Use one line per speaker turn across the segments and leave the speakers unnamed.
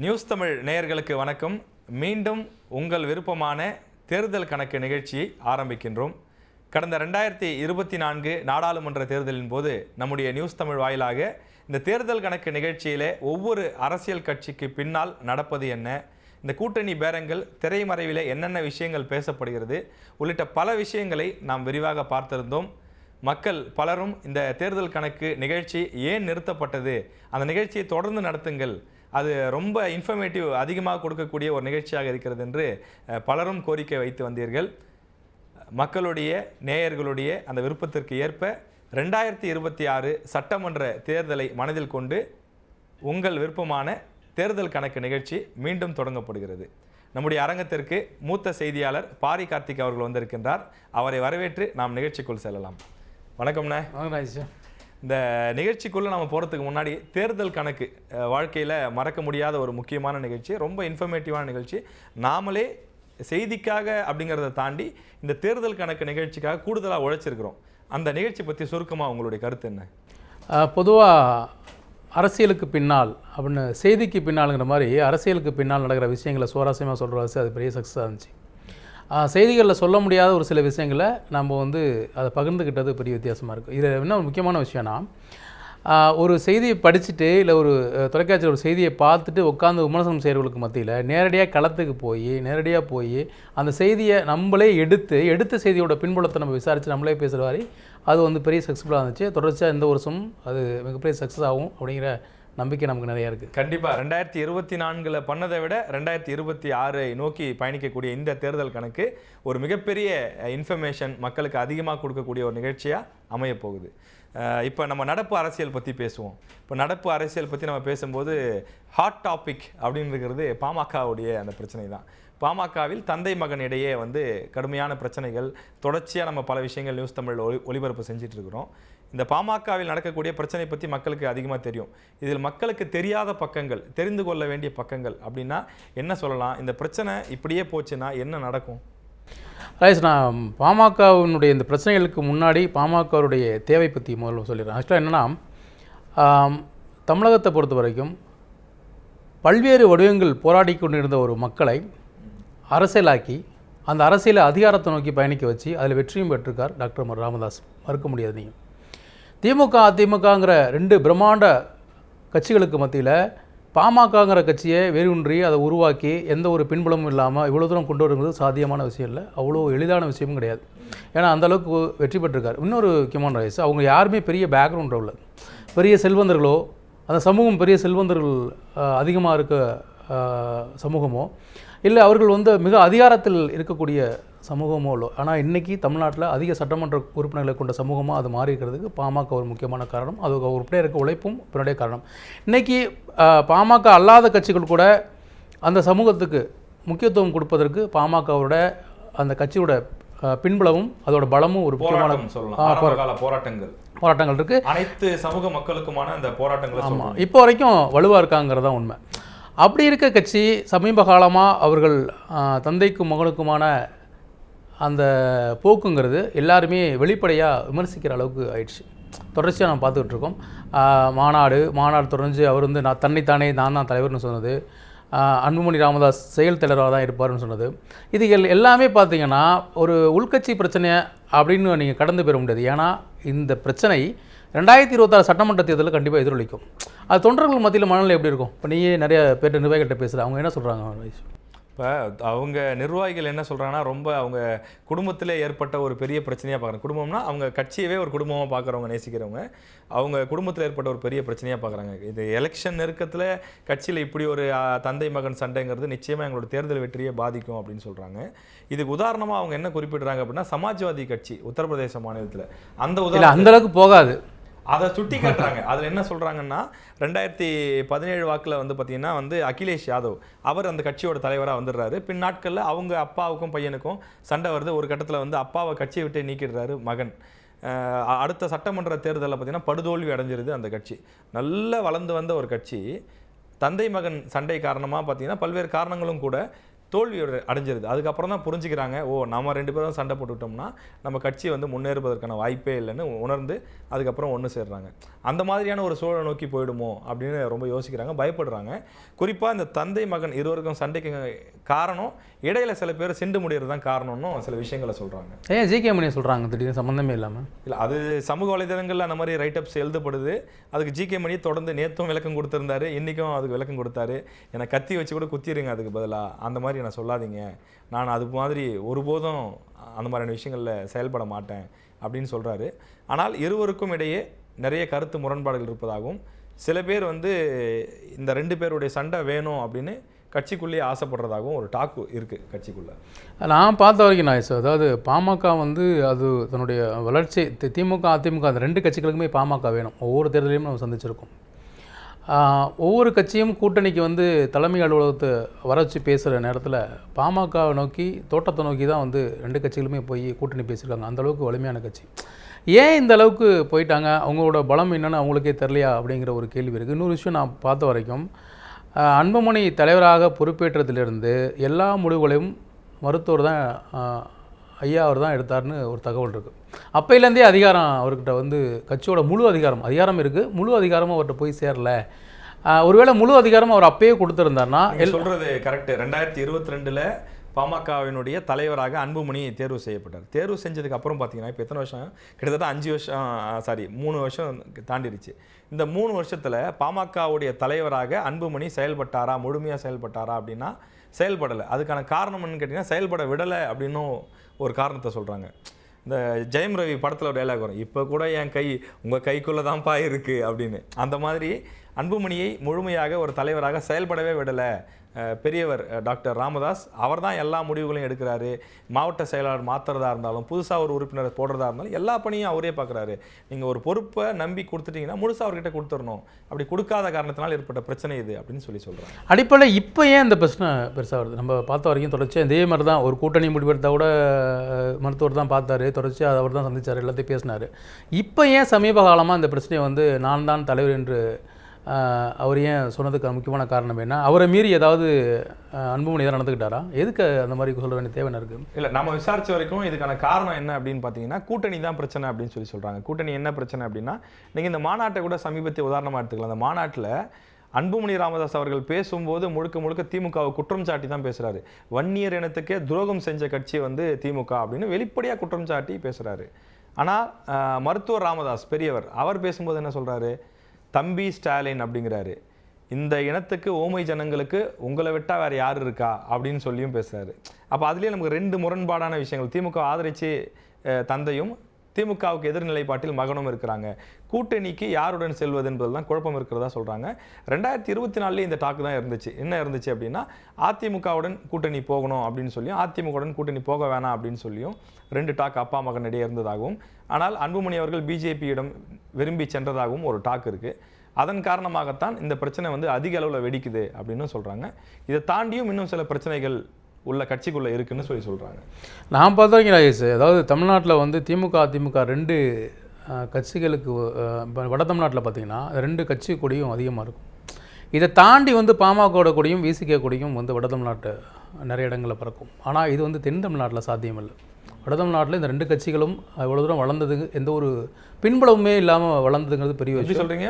News Tamil நேயர்களுக்கு வணக்கம். மீண்டும் உங்கள் விருப்பமான தேர்தல் கணக்கு நிகழ்ச்சியை ஆரம்பிக்கின்றோம். கடந்த 2024 நாடாளுமன்ற தேர்தலின் போது நம்முடைய நியூஸ் தமிழ் வாயிலாக இந்த தேர்தல் கணக்கு நிகழ்ச்சியிலே ஒவ்வொரு அரசியல் கட்சிக்கு பின்னால் நடப்பது என்ன, இந்த கூட்டணி பேரங்கள் திரைமறைவிலே என்னென்ன விஷயங்கள் பேசப்படுகிறது உள்ளிட்ட பல விஷயங்களை நாம் விரிவாக பார்த்திருந்தோம். மக்கள் பலரும் இந்த தேர்தல் கணக்கு நிகழ்ச்சி ஏன் நிறுத்தப்பட்டது, அந்த நிகழ்ச்சியை தொடர்ந்து நடத்துங்கள், அது ரொம்ப இன்ஃபர்மேட்டிவ் அதிகமாக கொடுக்கக்கூடிய ஒரு நிகழ்ச்சியாக இருக்கிறது என்று பலரும் கோரிக்கை வைத்து வந்தீர்கள். மக்களுடைய நேயர்களுடைய அந்த விருப்பத்திற்கு ஏற்ப 2026 சட்டமன்ற தேர்தலை மனதில் கொண்டு உங்கள் விருப்பமான தேர்தல் கணக்கு நிகழ்ச்சி மீண்டும் தொடங்கப்படுகிறது. நம்முடைய அரங்கத்திற்கு மூத்த செய்தியாளர் பாரி கார்த்திக் அவர்கள் வந்திருக்கின்றார். அவரை வரவேற்று நாம் நிகழ்ச்சிக்குள் செல்லலாம். வணக்கம்ண்ணே. இந்த நிகழ்ச்சிக்குள்ளே நம்ம போகிறதுக்கு முன்னாடி தேர்தல் கணக்கு வாழ்க்கையில் மறக்க முடியாத ஒரு முக்கியமான நிகழ்ச்சி, ரொம்ப இன்ஃபர்மேட்டிவான நிகழ்ச்சி. நாமளே செய்திக்காக அப்படிங்கிறத தாண்டி இந்த தேர்தல் கணக்கு நிகழ்ச்சிக்காக கூடுதலாக உழைச்சிருக்கிறோம். அந்த நிகழ்ச்சி பற்றி சுருக்கமாக உங்களுடைய கருத்து என்ன?
பொதுவாக அரசியலுக்கு பின்னால் அப்படின்னு செய்திக்கு பின்னாலுங்கிற மாதிரி அரசியலுக்கு பின்னால் நடக்கிற விஷயங்களை சுவாரஸ்யமாக சொல்கிற வச்சு அது பெரிய சக்ஸஸாக இருந்துச்சு. செய்திகளில் சொல்ல முடியாத ஒரு சில விஷயங்களை நம்ம அதை பகிர்ந்துக்கிட்டது பெரிய வித்தியாசமாக இருக்குது. இது என்ன ஒரு முக்கியமான விஷயம்னா, ஒரு செய்தியை படிச்சுட்டு இல்லை ஒரு தொலைக்காட்சியில் ஒரு செய்தியை பார்த்துட்டு உட்காந்து விமர்சனம் செய்கிறவங்களுக்கு மத்தியில் நேரடியாக களத்துக்கு போய் அந்த செய்தியை நம்மளே எடுத்த செய்தியோட பின்புலத்தை நம்ம விசாரித்து நம்மளே பேசுகிற மாதிரி அது பெரிய சக்ஸஸ்ஃபுல்லாக இருந்துச்சு. தொடர்ச்சியாக இந்த வருஷம் அது மிகப்பெரிய சக்ஸஸ் ஆகும் அப்படிங்கிற நம்பிக்கை நமக்கு நிறையா இருக்குது.
கண்டிப்பாக 2024 பண்ணதை விட 2026 நோக்கி பயணிக்கக்கூடிய இந்த தேர்தல் கணக்கு ஒரு மிகப்பெரிய இன்ஃபர்மேஷன் மக்களுக்கு அதிகமாக கொடுக்கக்கூடிய ஒரு நிகழ்ச்சியாக அமையப்போகுது. இப்போ நம்ம நடப்பு அரசியல் பற்றி பேசுவோம். இப்போ நடப்பு அரசியல் பற்றி நம்ம பேசும்போது ஹாட் டாபிக் அப்படின்னு இருக்கிறது பாமகவுடைய அந்த பிரச்சனை தான். பாமகவில் தந்தை மகன் இடையே கடுமையான பிரச்சனைகள் தொடர்ச்சியாக நம்ம பல விஷயங்கள் நியூஸ் தமிழ் ஒளிபரப்பு செஞ்சுட்டு இருக்கிறோம். இந்த பாமகவில் நடக்கக்கூடிய பிரச்சனை பற்றி மக்களுக்கு அதிகமாக தெரியும். இதில் மக்களுக்கு தெரியாத பக்கங்கள், தெரிந்து கொள்ள வேண்டிய பக்கங்கள் அப்படின்னா என்ன சொல்லலாம்? இந்த பிரச்சனை இப்படியே போச்சுன்னா என்ன நடக்கும்?
ரைஸ், நான் பாமகவினுடைய இந்த பிரச்சனைகளுக்கு முன்னாடி பாமகவுடைய தேவை பற்றி முதல்ல சொல்லிடுறேன். ஆக்சுவலாக என்னென்னா, தமிழகத்தை பொறுத்த வரைக்கும் பல்வேறு வடிவங்கள் போராடி கொண்டிருந்த ஒரு மக்களை அரசியலாக்கி அந்த அரசியலை அதிகாரத்தை நோக்கி பயணிக்க வச்சு அதில் வெற்றியும் பெற்றிருக்கார் டாக்டர் ராமதாஸ். மறுக்க முடியாது. நீங்கள் திமுக அதிமுகங்கிற ரெண்டு பிரம்மாண்ட கட்சிகளுக்கு மத்தியில் பாமகங்கிற கட்சியை வேரூன்றி அதை உருவாக்கி எந்த ஒரு பின்புலமும் இல்லாமல் இவ்வளோ தூரம் கொண்டு வருங்கிறது சாத்தியமான விஷயம் இல்லை, அவ்வளோ எளிதான விஷயமும் கிடையாது. ஏன்னா அந்தளவுக்கு வெற்றி பெற்றிருக்கார். இன்னொரு முக்கியமான வயசு, அவங்க யாருமே பெரிய பேக்ரவுண்ட் உள்ள பெரிய செல்வந்தர்களோ, அந்த சமூகம் பெரிய செல்வந்தர்கள் அதிகமாக இருக்க சமூகமோ இல்லை அவர்கள் மிக அதிகாரத்தில் இருக்கக்கூடிய சமூகமோ இல்லை. ஆனால் இன்றைக்கி தமிழ்நாட்டில் அதிக சட்டமன்ற உறுப்பினர்களை கொண்ட சமூகமாக அது மாறி இருக்கிறதுக்கு பாமக ஒரு முக்கியமான காரணம். அது உறுப்பினர் இருக்க உழைப்பும் பின்னாடிய காரணம். இன்றைக்கி பாமக அல்லாத கட்சிகள் கூட அந்த சமூகத்துக்கு முக்கியத்துவம் கொடுப்பதற்கு பாமகவோட அந்த கட்சியோட பின்புலமும் அதோட பலமும் ஒரு முக்கியமான போராட்டங்கள் இருக்குது.
அனைத்து சமூக மக்களுக்குமான அந்த போராட்டங்கள்
ஆமாம் இப்போ வரைக்கும் வலுவாக இருக்காங்கிறதான் உண்மை. அப்படி இருக்க கட்சி சமீப காலமாக அவர்கள் தந்தைக்கும் மகனுக்குமான அந்த போக்குங்கிறது எல்லாருமே வெளிப்படையாக விமர்சிக்கிற அளவுக்கு ஆயிடுச்சு. தொடர்ச்சியாக நம்ம பார்த்துக்கிட்டு இருக்கோம். மாநாடு தொடர்ந்து அவர் தன்னைத்தானே நான் தான் தலைவர்னு சொன்னது, அன்புமணி ராமதாஸ் செயல் தலைவராக தான் இருப்பார்னு சொன்னது, இதுகள் எல்லாமே பார்த்திங்கன்னா ஒரு உள்கட்சி பிரச்சனை அப்படின்னு நீங்கள் கடந்து பெற முடியாது. ஏன்னா இந்த பிரச்சனை 2026 சட்டமன்ற தேர்தலில் கண்டிப்பாக எதிரொலிக்கும். அது தொண்டர்கள் மத்தியில் மனநிலை எப்படி இருக்கும்? இப்போ நீயே நிறைய பேர் நிர்வாகிகிட்ட பேசுகிற அவங்க என்ன சொல்கிறாங்க?
இப்போ அவங்க நிர்வாகிகள் என்ன சொல்கிறாங்கன்னா, ரொம்ப அவங்க குடும்பத்திலே ஏற்பட்ட ஒரு பெரிய பிரச்சனையாக பார்க்குறாங்க. குடும்பம்னா அவங்க கட்சியவே ஒரு குடும்பமாக பார்க்குறவங்க, நேசிக்கிறவங்க, அவங்க குடும்பத்தில் ஏற்பட்ட ஒரு பெரிய பிரச்சனையாக பார்க்குறாங்க. இது எலெக்ஷன் நெருக்கத்தில் கட்சியில் இப்படி ஒரு தந்தை மகன் சண்டைங்கிறது நிச்சயமாக எங்களோட தேர்தல் வெற்றியை பாதிக்கும் அப்படின்னு சொல்கிறாங்க. இதுக்கு உதாரணமாக அவங்க என்ன குறிப்பிடுறாங்க அப்படின்னா, சமாஜ்வாதி கட்சி உத்தரப்பிரதேச மாநிலத்தில்
அந்தளவுக்கு போகாது,
அதை சுட்டி காட்டுறாங்க. அதில் என்ன சொல்கிறாங்கன்னா, 2017 வாக்கில் பார்த்தீங்கன்னா அகிலேஷ் யாதவ் அவர் அந்த கட்சியோட தலைவராக வந்துடுறாரு. பின் நாட்களில் அவங்க அப்பாவுக்கும் பையனுக்கும் சண்டை வருது. ஒரு கட்டத்தில் அப்பாவை கட்சியை விட்டு நீக்கிடுறாரு மகன். அடுத்த சட்டமன்ற தேர்தலில் பார்த்தீங்கன்னா படுதோல்வி அடைஞ்சிருது அந்த கட்சி. நல்ல வளர்ந்து வந்த ஒரு கட்சி தந்தை மகன் சண்டை காரணமாக பார்த்தீங்கன்னா பல்வேறு காரணங்களும் கூட தோல்வி அடைஞ்சிருது. அதுக்கப்புறம் தான் புரிஞ்சுக்கிறாங்க, ஓ நம்ம 2 பேரும் சண்டை போட்டுக்கிட்டோம்னா நம்ம கட்சி வந்து முன்னேறுவதற்கான வாய்ப்பே இல்லைன்னு உணர்ந்து அதுக்கப்புறம் ஒன்று சேர்றாங்க. அந்த மாதிரியான ஒரு சூழலை நோக்கி போயிடுமோ அப்படின்னு ரொம்ப யோசிக்கிறாங்க, பயப்படுறாங்க. குறிப்பாக இந்த தந்தை மகன் இருவருக்கும் சண்டைக்கு காரணம் இடையில சில பேர் சிண்டு முடியறது தான் காரணம்னு சில விஷயங்களை சொல்கிறாங்க.
ஏன் ஜிகே மணி சொல்கிறாங்க திடீர்னு சம்மந்தமே இல்லாமல்?
இல்லை, அது சமூக வலைதளங்களில் அந்த மாதிரி ரைட்டப்ஸ் எழுதப்படுது. அதுக்கு ஜிகே மணி தொடர்ந்து நேற்றும் விளக்கம் கொடுத்துருந்தாரு, இன்றைக்கும் அதுக்கு விளக்கம் கொடுத்தாரு. எனக்கு கத்தி வச்சு கூட குத்திடுங்க அதுக்கு பதிலாக, அந்த மாதிரி நான் சொல்லாதீங்க, நான் அது மாதிரி ஒருபோதும் அந்த மாதிரியான விஷயங்களில் செயல்பட மாட்டேன் அப்படின்னு சொல்கிறாரு. ஆனால் இருவருக்கும் இடையே நிறைய கருத்து முரண்பாடுகள் இருப்பதாகவும், சில பேர் வந்து இந்த 2 பேருடைய சண்டை வேணும் அப்படின்னு கட்சிக்குள்ளேயே ஆசைப்படுறதாகவும் ஒரு டாக்கு இருக்குது கட்சிக்குள்ளே.
நான் பார்த்த வரைக்கும் நாய்ஸ், அதாவது பாமக வந்து அது தன்னுடைய வளர்ச்சி, திமுக அதிமுக அந்த 2 கட்சிகளுக்குமே பாமக வேணும். ஒவ்வொரு தேர்தலையும் நம்ம சந்திச்சிருக்கோம். ஒவ்வொரு கட்சியும் கூட்டணிக்கு வந்து தலைமை அலுவலகத்தை வர வச்சு பேசுகிற நேரத்தில் பாமகவை நோக்கி, தோட்டத்தை நோக்கி தான் வந்து 2 கட்சிகளுமே போய் கூட்டணி பேசியிருக்காங்க. அந்தளவுக்கு வலிமையான கட்சி. ஏன் இந்த அளவுக்கு போயிட்டாங்க, அவங்களோட பலம் என்னென்னு அவங்களுக்கே தெரியலையா அப்படிங்கிற ஒரு கேள்வி இருக்குது. இன்னொரு விஷயம் நான் பார்த்த வரைக்கும், அன்புமணி தலைவராக பொறுப்பேற்றதிலிருந்து எல்லா முடிவுகளையும் மருத்துவர் தான், ஐயா அவர் தான் எடுத்தார்னு ஒரு தகவல் இருக்குது. அப்பையிலேருந்தே அதிகாரம் அவர்கிட்ட வந்து கட்சியோட முழு அதிகாரம் இருக்குது. முழு அதிகாரமும் அவர்கிட்ட போய் சேரல. ஒருவேளை முழு அதிகாரம் அவர் அப்பயே கொடுத்துருந்தாருன்னா
சொல்கிறது கரெக்டு. 2022 பாமகவினுடைய தலைவராக அன்புமணி தேர்வு செய்யப்பட்டார். தேர்வு செஞ்சதுக்கு அப்புறம் பார்த்தீங்கன்னா இப்போ எத்தனை வருஷம், கிட்டத்தட்ட 5 வருஷம் 3 வருஷம் தாண்டிடுச்சு. இந்த 3 வருஷத்தில் பாமகவுடைய தலைவராக அன்புமணி செயல்பட்டாரா, முழுமையாக செயல்பட்டாரா அப்படின்னா செயல்படலை. அதுக்கான காரணம் என்னன்னு கேட்டிங்கன்னா, செயல்பட விடலை அப்படின்னும் ஒரு காரணத்தை சொல்கிறாங்க. இந்த ஜெயம் ரவி படத்தில் ஒரு டைலாக் வரும், இப்போ கூட என் கை உங்கள் கைக்குள்ளே தான்ப்பா இருக்குது அப்படின்னு. அந்த மாதிரி அன்புமணியை முழுமையாக ஒரு தலைவராக செயல்படவே விடலை. பெரியவர் டாக்டர் ராமதாஸ் அவர் தான் எல்லா முடிவுகளையும் எடுக்கிறாரு. மாவட்ட செயலாளர் மாற்றுறதா இருந்தாலும், புதுசாக ஒரு உறுப்பினர் போடுறதா இருந்தாலும் எல்லா பணியும் அவரே பார்க்குறாரு. நீங்கள் ஒரு பொறுப்பை நம்பி கொடுத்துட்டீங்கன்னா முழுசாக அவர்கிட்ட கொடுத்துடணும். அப்படி கொடுக்காத காரணத்தினால் ஏற்பட்ட பிரச்சனை இது அப்படின்னு சொல்கிறாங்க.
அடிப்படையில் இப்போ ஏன் இந்த பிரச்சனை பெருசாக வருது? நம்ம பார்த்த வரைக்கும் தொடர்ச்சியாக இதே மாதிரி தான் ஒரு கூட்டணி முடிவெடுத்தால் கூட மருத்துவர் தான் பார்த்தாரு, தொடர்ச்சியாக அவர் தான் சந்தித்தார், எல்லாத்தையும் பேசினார். இப்போ ஏன் சமீப காலமாக இந்த பிரச்சனையை வந்து நான் தான் தலைவர் என்று அவர் ஏன் சொன்னதுக்கு முக்கியமான காரணம் என்ன? அவரை மீறி ஏதாவது அன்புமணி தான் நடந்துக்கிட்டாரா? எதுக்கு அந்த மாதிரி சொல்ல வேண்டிய தேவை இருக்குது?
இல்லை, நம்ம விசாரித்த வரைக்கும் இதுக்கான காரணம் என்ன அப்படின்னு பார்த்தீங்கன்னா, கூட்டணி தான் பிரச்சனை அப்படின்னு சொல்கிறாங்க. கூட்டணி என்ன பிரச்சனை அப்படின்னா, நீங்கள் இந்த மாநாட்டை கூட சமீபத்திய உதாரணமாக எடுத்துக்கலாம். அந்த மாநாட்டில் அன்புமணி ராமதாஸ் அவர்கள் பேசும்போது முழுக்க திமுகவை குற்றம் சாட்டி தான் பேசுகிறாரு. வன்னியர் இனத்துக்கே துரோகம் செஞ்ச கட்சி வந்து திமுக அப்படின்னு வெளிப்படையாக குற்றம் சாட்டி பேசுகிறாரு. ஆனால் மருத்துவர் ராமதாஸ் பெரியவர் அவர் பேசும்போது என்ன சொல்கிறாரு, தம்பி ஸ்டாலின் அப்படிங்கிறாரு. இந்த இனத்துக்கு ஊமை ஜனங்களுக்கு உங்களை விட்டால் வேறு யார் இருக்கா அப்படின்னு சொல்லியும் பேசுகிறாரு. அப்போ அதுலேயே நமக்கு 2 முரண்பாடான விஷயங்கள். திமுக ஆதரித்து தந்தையும், திமுகவுக்கு எதிர்நிலைப்பாட்டில் மகனும் இருக்கிறாங்க. கூட்டணிக்கு யாருடன் செல்வது என்பது தான் குழப்பம் இருக்கிறதா சொல்கிறாங்க. 2024 இந்த டாக்கு தான் இருந்துச்சு. என்ன இருந்துச்சு அப்படின்னா, அதிமுகவுடன் கூட்டணி போகணும் அப்படின்னு சொல்லியும், அதிமுகவுடன் கூட்டணி போக வேணாம் அப்படின்னு சொல்லியும் 2 டாக் அப்பா மகன் இடையே இருந்ததாகவும், ஆனால் அன்புமணி அவர்கள் பிஜேபியிடம் விரும்பி சென்றதாகவும் ஒரு டாக் இருக்குது. அதன் காரணமாகத்தான் இந்த பிரச்சனை வந்து அதிக அளவில் வெடிக்குது அப்படின்னு சொல்கிறாங்க. இதை தாண்டியும் இன்னும் சில பிரச்சனைகள் உள்ள கட்சிக்குள்ளே இருக்குன்னு சொல்கிறாங்க.
நான் பார்த்த வரைக்கும் ராஜேஷ், அதாவது தமிழ்நாட்டில் வந்து திமுக அதிமுக 2 கட்சிகளுக்கு வட தமிழ்நாட்டில் பார்த்திங்கன்னா 2 கட்சி கொடியும் அதிகமாக இருக்கும். இதை தாண்டி வந்து பாமகவோட கொடியும் விசிகே கொடியும் வந்து வட தமிழ்நாட்டு நிறைய இடங்களில் பறக்கும். ஆனால் இது வந்து தென் தமிழ்நாட்டில் சாத்தியமில்லை. வட தமிழ்நாட்டில் இந்த 2 கட்சிகளும் இவ்வளோ தூரம் வளர்ந்ததுக்கு எந்த ஒரு பின்புலமுமே இல்லாமல் வளர்ந்ததுங்கிறது பெரிய விஷயம்.
சொல்கிறீங்க,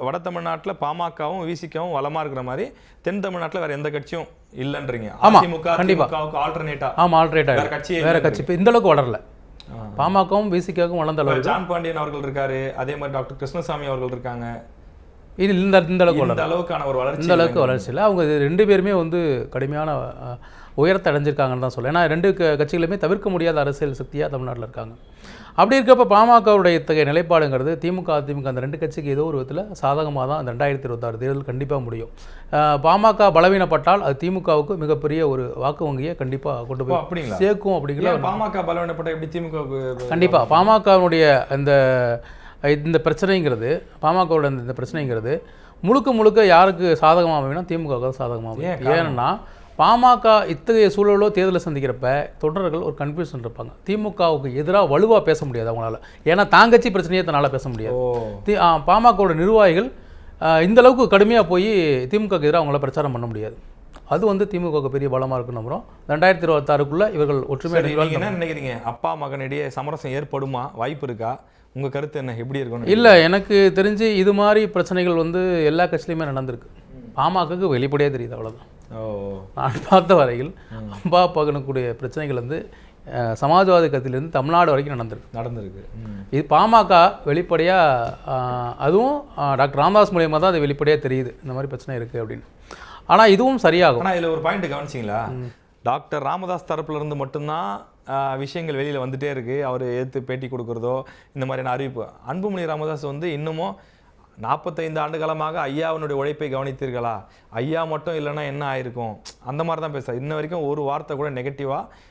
வட தமிழ்நாட்டில் பாமகவும் விசிகவும் வளமாக இருக்கிற மாதிரி தென் தமிழ்நாட்டில் வேறு எந்த கட்சியும் இல்லைன்றீங்க.
அதிமுக கண்டிப்பாக
ஆல்டர்னேட்டா.
ஆமாம், ஆல்டர்னேட்டாக வேறு கட்சி இப்போ இந்த அளவுக்கு வளரல. பாமகவும் விசிகாவும் வளர்ந்த அளவுக்கு
ஜான் பாண்டியன் அவர்கள் இருக்காரு, அதே மாதிரி டாக்டர் கிருஷ்ணசாமி அவர்கள் இருக்காங்க.
இது இந்த
அளவுக்கான ஒரு வளர்ச்சி,
இந்த அளவுக்கு வளர்ச்சி இல்லை. அவங்க 2 பேருமே வந்து கடுமையான உயரத்தை அடைஞ்சிருக்காங்கன்னு தான் சொல்ல. ஏன்னா 2 கட்சிகளுமே தவிர்க்க முடியாத அரசியல் சக்தியாக தமிழ்நாட்டில் இருக்காங்க. அப்படி இருக்கப்போ பாமகவுடைய இத்தகைய நிலைப்பாடுங்கிறது திமுக அதிமுக அந்த 2 கட்சிக்கு ஏதோ ஒரு விதத்தில் சாதகமாக தான் அந்த 2026 தேர்தல் கண்டிப்பாக முடியும். பாமக பலவீனப்பட்டால் அது திமுகவுக்கு மிகப்பெரிய ஒரு வாக்கு வங்கியை கண்டிப்பாக கொண்டு போய் சேர்க்கும். அப்படிங்கிற
பாமக பலவீனப்பட்ட எப்படி திமுக
கண்டிப்பாக பாமகவுடைய இந்த பிரச்சனைங்கிறது, பாமகவோட இந்த பிரச்சனைங்கிறது முழுக்க யாருக்கு சாதகமாக அமைனா திமுக சாதகமாக. ஏன்னா பாமக இத்தகைய சூழலோ தேர்தலை சந்திக்கிறப்ப தொடர்கள் ஒரு கன்ஃபியூஷன் இருப்பாங்க. திமுகவுக்கு எதிராக வலுவாக பேச முடியாது அவங்களால. ஏன்னா தாங்கட்சி பிரச்சனையை தன்னால் பேச முடியாது. பாமகவோட நிர்வாகிகள் இந்த அளவுக்கு கடுமையாக போய் திமுகவுக்கு எதிராக அவங்களால பிரச்சாரம் பண்ண முடியாது. அது வந்து திமுக பெரிய பலமாக இருக்குன்னு நம்புகிறோம். 2026க்குள்ளே இவர்கள் ஒற்றுமை
நீங்கள் என்ன நினைக்கிறீங்க? அப்பா மகனிடையே சமரசம் ஏற்படுமா? வாய்ப்பு இருக்கா? உங்கள் கருத்து என்ன? எப்படி இருக்கணும்?
இல்லை, எனக்கு தெரிஞ்சு இது மாதிரி பிரச்சனைகள் வந்து எல்லா கட்சியிலையுமே நடந்திருக்கு. பாமகக்கு வெளிப்படையாக தெரியுது, அவ்வளோதான். நான் பார்த்த வரையில் அப்பா மகனுக்குடைய பிரச்சனைகள் வந்து சமாஜ்வாதி கட்சியிலேருந்து தமிழ்நாடு வரைக்கும் நடந்திருக்கு. இது பாமக வெளிப்படையாக, அதுவும் டாக்டர் ராமதாஸ் மூலியமாக தான் அது வெளிப்படையாக தெரியுது இந்த மாதிரி பிரச்சனை இருக்குது அப்படின்னு. ஆனால் இதுவும் சரியாகும்.
ஆனால் இதில் ஒரு பாயிண்ட் கவனிச்சிங்களா? டாக்டர் ராமதாஸ் தரப்புலேருந்து மட்டும்தான் விஷயங்கள் வெளியில் வந்துகிட்டே இருக்குது. அவர் எதிர்த்து பேட்டி கொடுக்குறதோ இந்த மாதிரியான அறிவிப்பு. அன்புமணி ராமதாஸ் வந்து இன்னமும் 45 ஆண்டு காலமாக ஐயாவினுடைய உழைப்பை கவனித்தீர்களா, ஐயா மட்டும் இல்லைன்னா என்ன ஆயிருக்கும், அந்த மாதிரி தான் பேசுகிறார். இன்ன வரைக்கும் ஒரு வார்த்தை கூட நெகட்டிவாக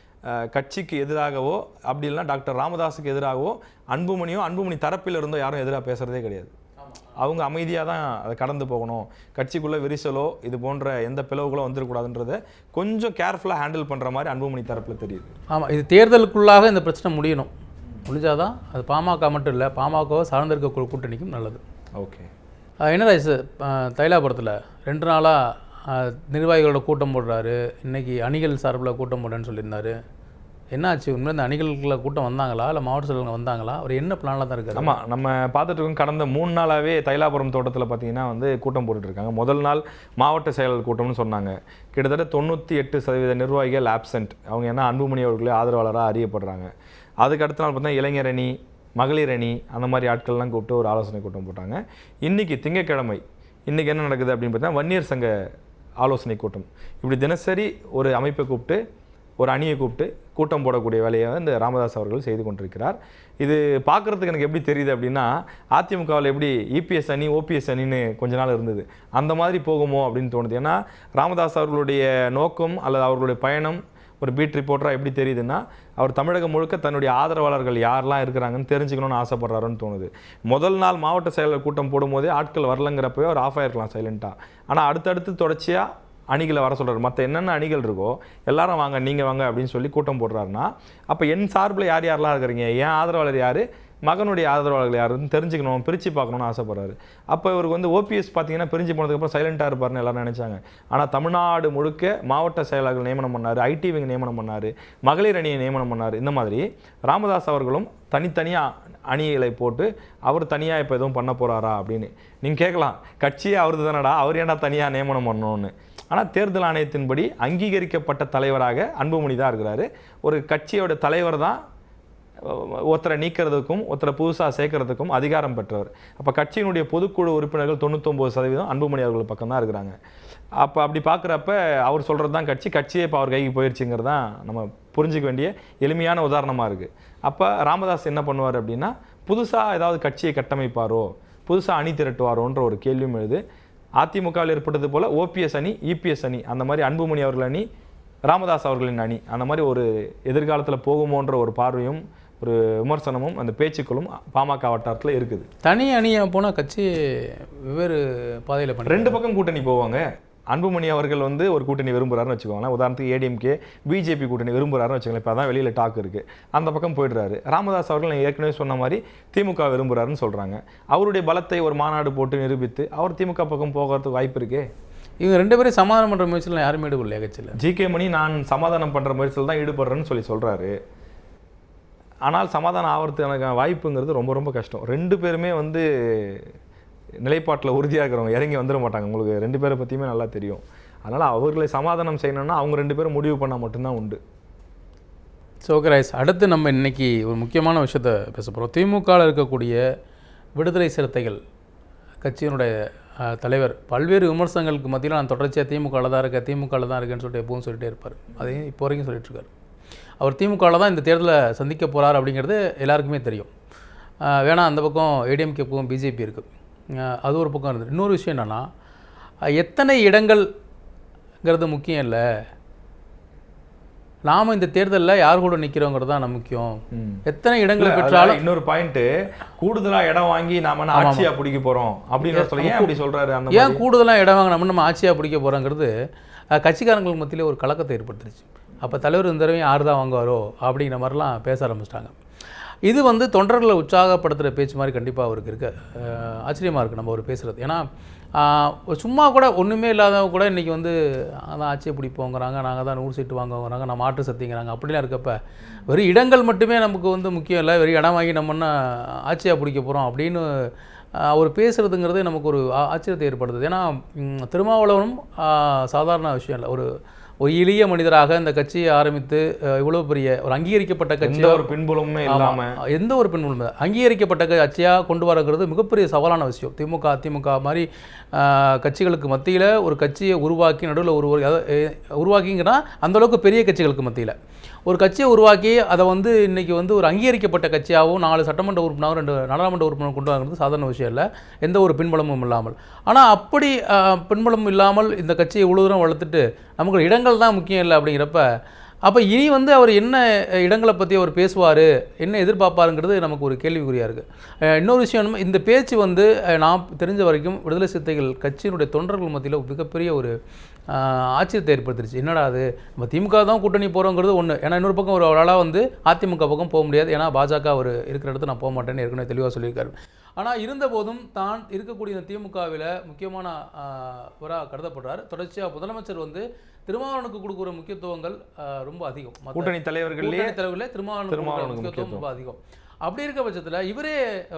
கட்சிக்கு எதிராகவோ அப்படி இல்லைனா டாக்டர் ராமதாஸுக்கு எதிராகவோ அன்புமணி தரப்பில் இருந்தோ யாரும் எதிராக பேசுகிறதே கிடையாது. அவங்க அமைதியாக தான் அதை கடந்து போகணும். கட்சிக்குள்ளே விரிசலோ இது போன்ற எந்த பிளவுகளோ வந்துடக்கூடாதுன்றதை கொஞ்சம் கேர்ஃபுல்லாக ஹேண்டில் பண்ணுற மாதிரி அன்புமணி தரப்பில் தெரியுது.
ஆமாம், இது தேர்தலுக்குள்ளாக இந்த பிரச்சனை முடிஞ்சாதான் அது பாமக மட்டும் இல்லை, பாமகவை சார்ந்திருக்க கூட்டணிக்கும் நல்லது.
ஓகே.
என்ன ராஜ், தைலாபுரத்தில் 2 நாளாக நிர்வாகிகளோட கூட்டம் போடுறாரு, இன்றைக்கி அணிகள் சார்பில் கூட்டம் போடுறேன்னு சொல்லியிருந்தாரு. என்னாச்சு? உண்மையில இந்த அணிகளுக்குள்ள கூட்டம் வந்தாங்களா, இல்லை மாவட்ட செயலர்கள் வந்தாங்களா? அவர் என்ன பிளானில் தான் இருக்காரு?
ஆமாம், நம்ம பார்த்துட்டு இருக்கோம். கடந்த 3 நாளாகவே தைலாபுரம் தோட்டத்தில் பார்த்தீங்கன்னா வந்து கூட்டம் போட்டுட்ருக்காங்க. முதல் நாள் மாவட்ட செயலர் கூட்டம்னு சொன்னாங்க. கிட்டத்தட்ட 98% நிர்வாகிகள் ஆப்சென்ட். அவங்க என்ன அன்புமணி அவர்களே ஆதரவாளராக அறியப்படுறாங்க. அதுக்கு அடுத்த நாள் பார்த்தீங்கன்னா இளைஞர் அணி, மகளிர் அணி, அந்த மாதிரி ஆட்கள்லாம் கூப்பிட்டு ஒரு ஆலோசனை கூட்டம் போட்டாங்க. இன்றைக்கி திங்கட்கிழமை இன்றைக்கி என்ன நடக்குது அப்படின்னு பார்த்தீங்கன்னா வன்னியர் சங்க ஆலோசனை கூட்டம். இப்படி தினசரி ஒரு அமைப்பை கூப்பிட்டு ஒரு அணியை கூப்பிட்டு கூட்டம் போடக்கூடிய வேலையை இந்த ராமதாஸ் அவர்கள் செய்து கொண்டிருக்கிறார். இது பார்க்குறதுக்கு எனக்கு எப்படி தெரியுது அப்படின்னா, அதிமுகவில் எப்படி இபிஎஸ் அணி ஓபிஎஸ் அணின்னு கொஞ்ச நாள் இருந்தது, அந்த மாதிரி போகுமோ அப்படின்னு தோணுது. ஏன்னா ராமதாஸ் அவர்களுடைய நோக்கம் அல்லது அவர்களுடைய பயணம் ஒரு பீட் ரிப்போர்ட்டராக எப்படி தெரியுதுன்னா, அவர் தமிழகம் முழுக்க தன்னுடைய ஆதரவாளர்கள் யாரெல்லாம் இருக்கிறாங்கன்னு தெரிஞ்சுக்கணும்னு ஆசைப்படுறாருன்னு தோணுது. முதல் நாள் மாவட்ட செயலர் கூட்டம் போடும்போதே ஆட்கள் வரலங்கிறப்பவே அவர் ஆஃப் ஆகிருக்கலாம் சைலண்ட்டாக. ஆனால் அடுத்தடுத்து தொடர்ச்சியாக அணிகளை வர சொல்கிறார். மற்ற என்னென்ன அணிகள் இருக்கோ எல்லாரும் வாங்க, நீங்கள் வாங்க அப்படின்னு சொல்லி கூட்டம் போடுறாருன்னா, அப்போ என் சார்பில் யார் யாரெல்லாம் இருக்கிறீங்க, என் ஆதரவாளர் யார், மகனுடைய ஆதரவாளர்கள் யாருன்னு தெரிஞ்சுக்கணும், பிரித்து பார்க்கணுன்னு ஆசைப்படுறாரு. அப்போ இவருக்கு வந்து ஓபிஎஸ் பார்த்தீங்கன்னா பிரிஞ்சு போனதுக்கப்புறம் சைலண்ட்டாக இருப்பார்னு எல்லாரும் நினச்சாங்க. ஆனால் தமிழ்நாடு முழுக்க மாவட்ட செயலாளர்கள் நியமனம் பண்ணார், ஐடி விங் நியமனம் பண்ணார், மகளிர் அணியை நியமனம் பண்ணார். இந்த மாதிரி ராமதாஸ் அவர்களும் தனித்தனியாக அணிகளை போட்டு அவர் தனியாக இப்போ எதுவும் பண்ண போகிறாரா அப்படின்னு நீங்கள் கேட்கலாம். கட்சியே அவரது தானடா, அவர் ஏன்டா தனியாக நியமனம் பண்ணணும்னு. ஆனால் தேர்தல் ஆணையத்தின்படி அங்கீகரிக்கப்பட்ட தலைவராக அன்புமணி தான் இருக்கிறாரு. ஒரு கட்சியோட தலைவர் தான் ஒருத்தரை நீக்கிறதுக்கும் ஒருத்தரை புதுசாக சேர்க்கறதுக்கும் அதிகாரம் பெற்றவர். அப்போ கட்சியினுடைய பொதுக்குழு உறுப்பினர்கள் 99% அன்புமணி அவர்கள் பக்கம் தான் இருக்கிறாங்க. அப்போ அப்படி பார்க்குறப்ப அவர் சொல்கிறது தான் கட்சியே இப்போ அவர் கைக்கு போயிடுச்சுங்கிறது தான் நம்ம புரிஞ்சிக்க வேண்டிய எளிமையான உதாரணமாக இருக்குது. அப்போ ராமதாஸ் என்ன பண்ணுவார் அப்படின்னா, புதுசாக ஏதாவது கட்சியை கட்டமைப்பாரோ, புதுசாக அணி திரட்டுவாரோன்ற ஒரு கேள்வியும் எழுது. அதிமுகவில் ஏற்பட்டது போல் ஓபிஎஸ் அணி, இபிஎஸ் அணி, அந்த மாதிரி அன்புமணி அவர்கள் அணி, ராமதாஸ் அவர்களின் அணி, அந்த மாதிரி ஒரு எதிர்காலத்தில் போகுமோன்ற ஒரு பார்வையும் ஒரு விமர்சனமும் அந்த பேச்சுக்களும் பாமக வட்டாரத்தில் இருக்குது.
தனி அணியாக போனால் கட்சி வெவ்வேறு பாதையில் பண்ண
2 பக்கம் கூட்டணி போவாங்க. அன்புமணி அவர்கள் வந்து ஒரு கூட்டணி விரும்புகிறாருன்னு வச்சுக்கோங்களேன். உதாரணத்துக்கு ஏடிஎம்கே பிஜேபி கூட்டணி விரும்புகிறாருன்னு வச்சுக்கோங்களேன். இப்போ தான் வெளியில் டாக் இருக்குது, அந்த பக்கம் போயிடுறாரு. ராமதாஸ் அவர்கள் நான் ஏற்கனவே சொன்ன மாதிரி திமுக விரும்புகிறாருன்னு சொல்கிறாங்க. அவருடைய பலத்தை ஒரு மாநாடு போட்டு நிரூபித்து அவர் திமுக பக்கம் போகிறதுக்கு வாய்ப்பு இருக்குது.
இவங்க 2 பேரும் சமாதானம் பண்ணுற முயற்சியில் யாருமே ஈடுபடலையா கட்சியில்?
ஜிகே மணி நான் சமாதானம் பண்ணுற முயற்சியில் தான் ஈடுபடுறேன்னு சொல்கிறாரு. ஆனால் சமாதானம் ஆகிறதுக்கான வாய்ப்புங்கிறது ரொம்ப ரொம்ப கஷ்டம். 2 பேருமே வந்து நிலைப்பாட்டில் உறுதியாக இருக்கிறவங்க, இறங்கி வந்துட மாட்டாங்க. உங்களுக்கு 2 பேரை பற்றியுமே நல்லா தெரியும். அதனால் அவர்களை சமாதானம் செய்யணும்னா அவங்க 2 பேரும் முடிவு பண்ணால் மட்டும்தான் உண்டு.
ஸோ ஓகே ரைஸ், அடுத்து நம்ம இன்றைக்கி ஒரு முக்கியமான விஷயத்தை பேச போகிறோம். திமுகவில் இருக்கக்கூடிய விடுதலை சிறுத்தைகள் கட்சியினுடைய தலைவர் பல்வேறு விமர்சனங்களுக்கு மத்தியில் நான் தொடர்ச்சியாக திமுகவில் தான் இருக்கேன்னு சொல்லிட்டு எப்பவும் சொல்லிட்டே இருப்பார். அதையும் இப்போ வரைக்கும் சொல்லிட்டுருக்கார். அவர் திமுகவில் தான் இந்த தேர்தலை சந்திக்க போகிறார் அப்படிங்கிறது எல்லாருக்குமே தெரியும். வேணால் அந்த பக்கம் ஏடிஎம்கே பக்கம் பிஜேபி இருக்குது, அது ஒரு பக்கம் இருந்தது. இன்னொரு விஷயம் என்னென்னா, எத்தனை இடங்கள்ங்கிறது முக்கியம் இல்லை, நாம் இந்த தேர்தலில் யார் கூட நிற்கிறோங்கிறது தான் நம்ம முக்கியம். எத்தனை இடங்களை பெற்றாலும்
இன்னொரு பாயிண்ட், கூடுதலாக இடம் வாங்கி நாம ஆட்சியாக பிடிக்க போகிறோம் அப்படின்னு சொல்லி ஏன் அப்படி சொல்கிறாரு?
ஏன் கூடுதலாக இடம் வாங்க நம்ம ஆட்சியாக பிடிக்க போகிறோங்கிறது கட்சிக்காரங்களுக்கு மத்தியில் ஒரு கலக்கத்தை ஏற்படுத்துருச்சு. அப்போ தலைவர் இந்த தடவை யார் தான் வாங்குவாரோ அப்படிங்கிற மாதிரிலாம் பேச ஆரம்பிச்சிட்டாங்க. இது வந்து தொண்டர்களை உற்சாகப்படுத்துகிற பேச்சு மாதிரி கண்டிப்பாக அவருக்கு இருக்க ஆச்சரியமாக இருக்குது நம்ம அவர் பேசுகிறது. ஏன்னா சும்மா கூட ஒன்றுமே இல்லாதவங்க கூட இன்றைக்கி வந்து அதான் ஆட்சியை பிடிப்போங்கிறாங்க, நாங்கள் தான் 100 சீட்டு வாங்குவோங்கிறாங்க, நான் மாற்று சக்திங்கிறாங்க. அப்படிலாம் இருக்கப்ப வெறும் இடங்கள் மட்டுமே நமக்கு வந்து முக்கியம் இல்லை, வெறும் இடம் வாங்கி நம்மன்னா ஆட்சியாக பிடிக்க போகிறோம் அப்படின்னு அவர் பேசுகிறதுங்கிறது நமக்கு ஒரு ஆச்சரியத்தை ஏற்படுத்துது. ஏன்னா திருமாவளவனும் சாதாரண விஷயம் இல்லை, ஒரு எளிய மனிதராக இந்த கட்சியை ஆரம்பித்து இவ்வளோ பெரிய ஒரு அங்கீகரிக்கப்பட்ட கட்சியாக,
ஒரு பின்புலமே இல்லாமல்
எந்த ஒரு பின்புலமும் அங்கீகரிக்கப்பட்ட கட்சியாக கொண்டு வரங்கிறது மிகப்பெரிய சவாலான விஷயம். திமுக அதிமுக மாதிரி கட்சிகளுக்கு மத்தியில் ஒரு கட்சியை உருவாக்கி நடுவில் உருவாக்கிங்கன்னா அந்தளவுக்கு பெரிய கட்சிகளுக்கு மத்தியில் ஒரு கட்சியை உருவாக்கி அதை வந்து இன்றைக்கி வந்து ஒரு அங்கீகரிக்கப்பட்ட கட்சியாகவும் 4 சட்டமன்ற உறுப்பினர் 2 நாடாளுமன்ற உறுப்பினர் கொண்டு வாங்கிறது சாதாரண விஷயம் இல்லை, எந்த ஒரு பின்புலமும் இல்லாமல். ஆனால் அப்படி பின்புலம் இல்லாமல் இந்த கட்சியை இவ்வளோ தூரம் வளர்த்துட்டு நமக்கு இடங்கள் தான் முக்கியம் இல்லை அப்படிங்கிறப்ப, அப்போ இனி வந்து அவர் என்ன இடங்களை பற்றி அவர் பேசுவார், என்ன எதிர்பார்ப்பாருங்கிறது நமக்கு ஒரு கேள்விக்குறியாக இருக்குது. இன்னொரு விஷயம், இந்த பேச்சு வந்து நான் தெரிஞ்ச வரைக்கும் விடுதலை சிறுத்தைகள் கட்சியினுடைய தொண்டர்கள் மத்தியில் மிகப்பெரிய ஒரு ஆச்சரியத்தை ஏற்படுத்திருச்சு. என்னடா அது, நம்ம திமுக தான் கூட்டணி போகிறோங்கிறது ஒன்று, ஏன்னா இன்னொரு பக்கம் ஒரு ஆளாக வந்து அதிமுக பக்கம் போக முடியாது, ஏன்னா பாஜக அவர் இருக்கிற இடத்துல நான் போக மாட்டேன்னு ஏற்கனவே தெளிவாக சொல்லியிருக்காரு. ஆனால் இருந்தபோதும் தான் இருக்கக்கூடிய இந்த திமுகவில் முக்கியமான கருதப்படுறார். தொடர்ச்சியாக முதலமைச்சர் வந்து திருமாவளவனுக்கு கொடுக்குற முக்கியத்துவங்கள் ரொம்ப அதிகம்.
கூட்டணி தலைவர்களே
திருமாவளவனுக்கு முக்கியத்துவம் ரொம்ப அதிகம். அப்படி இருக்க பட்சத்தில் இவரே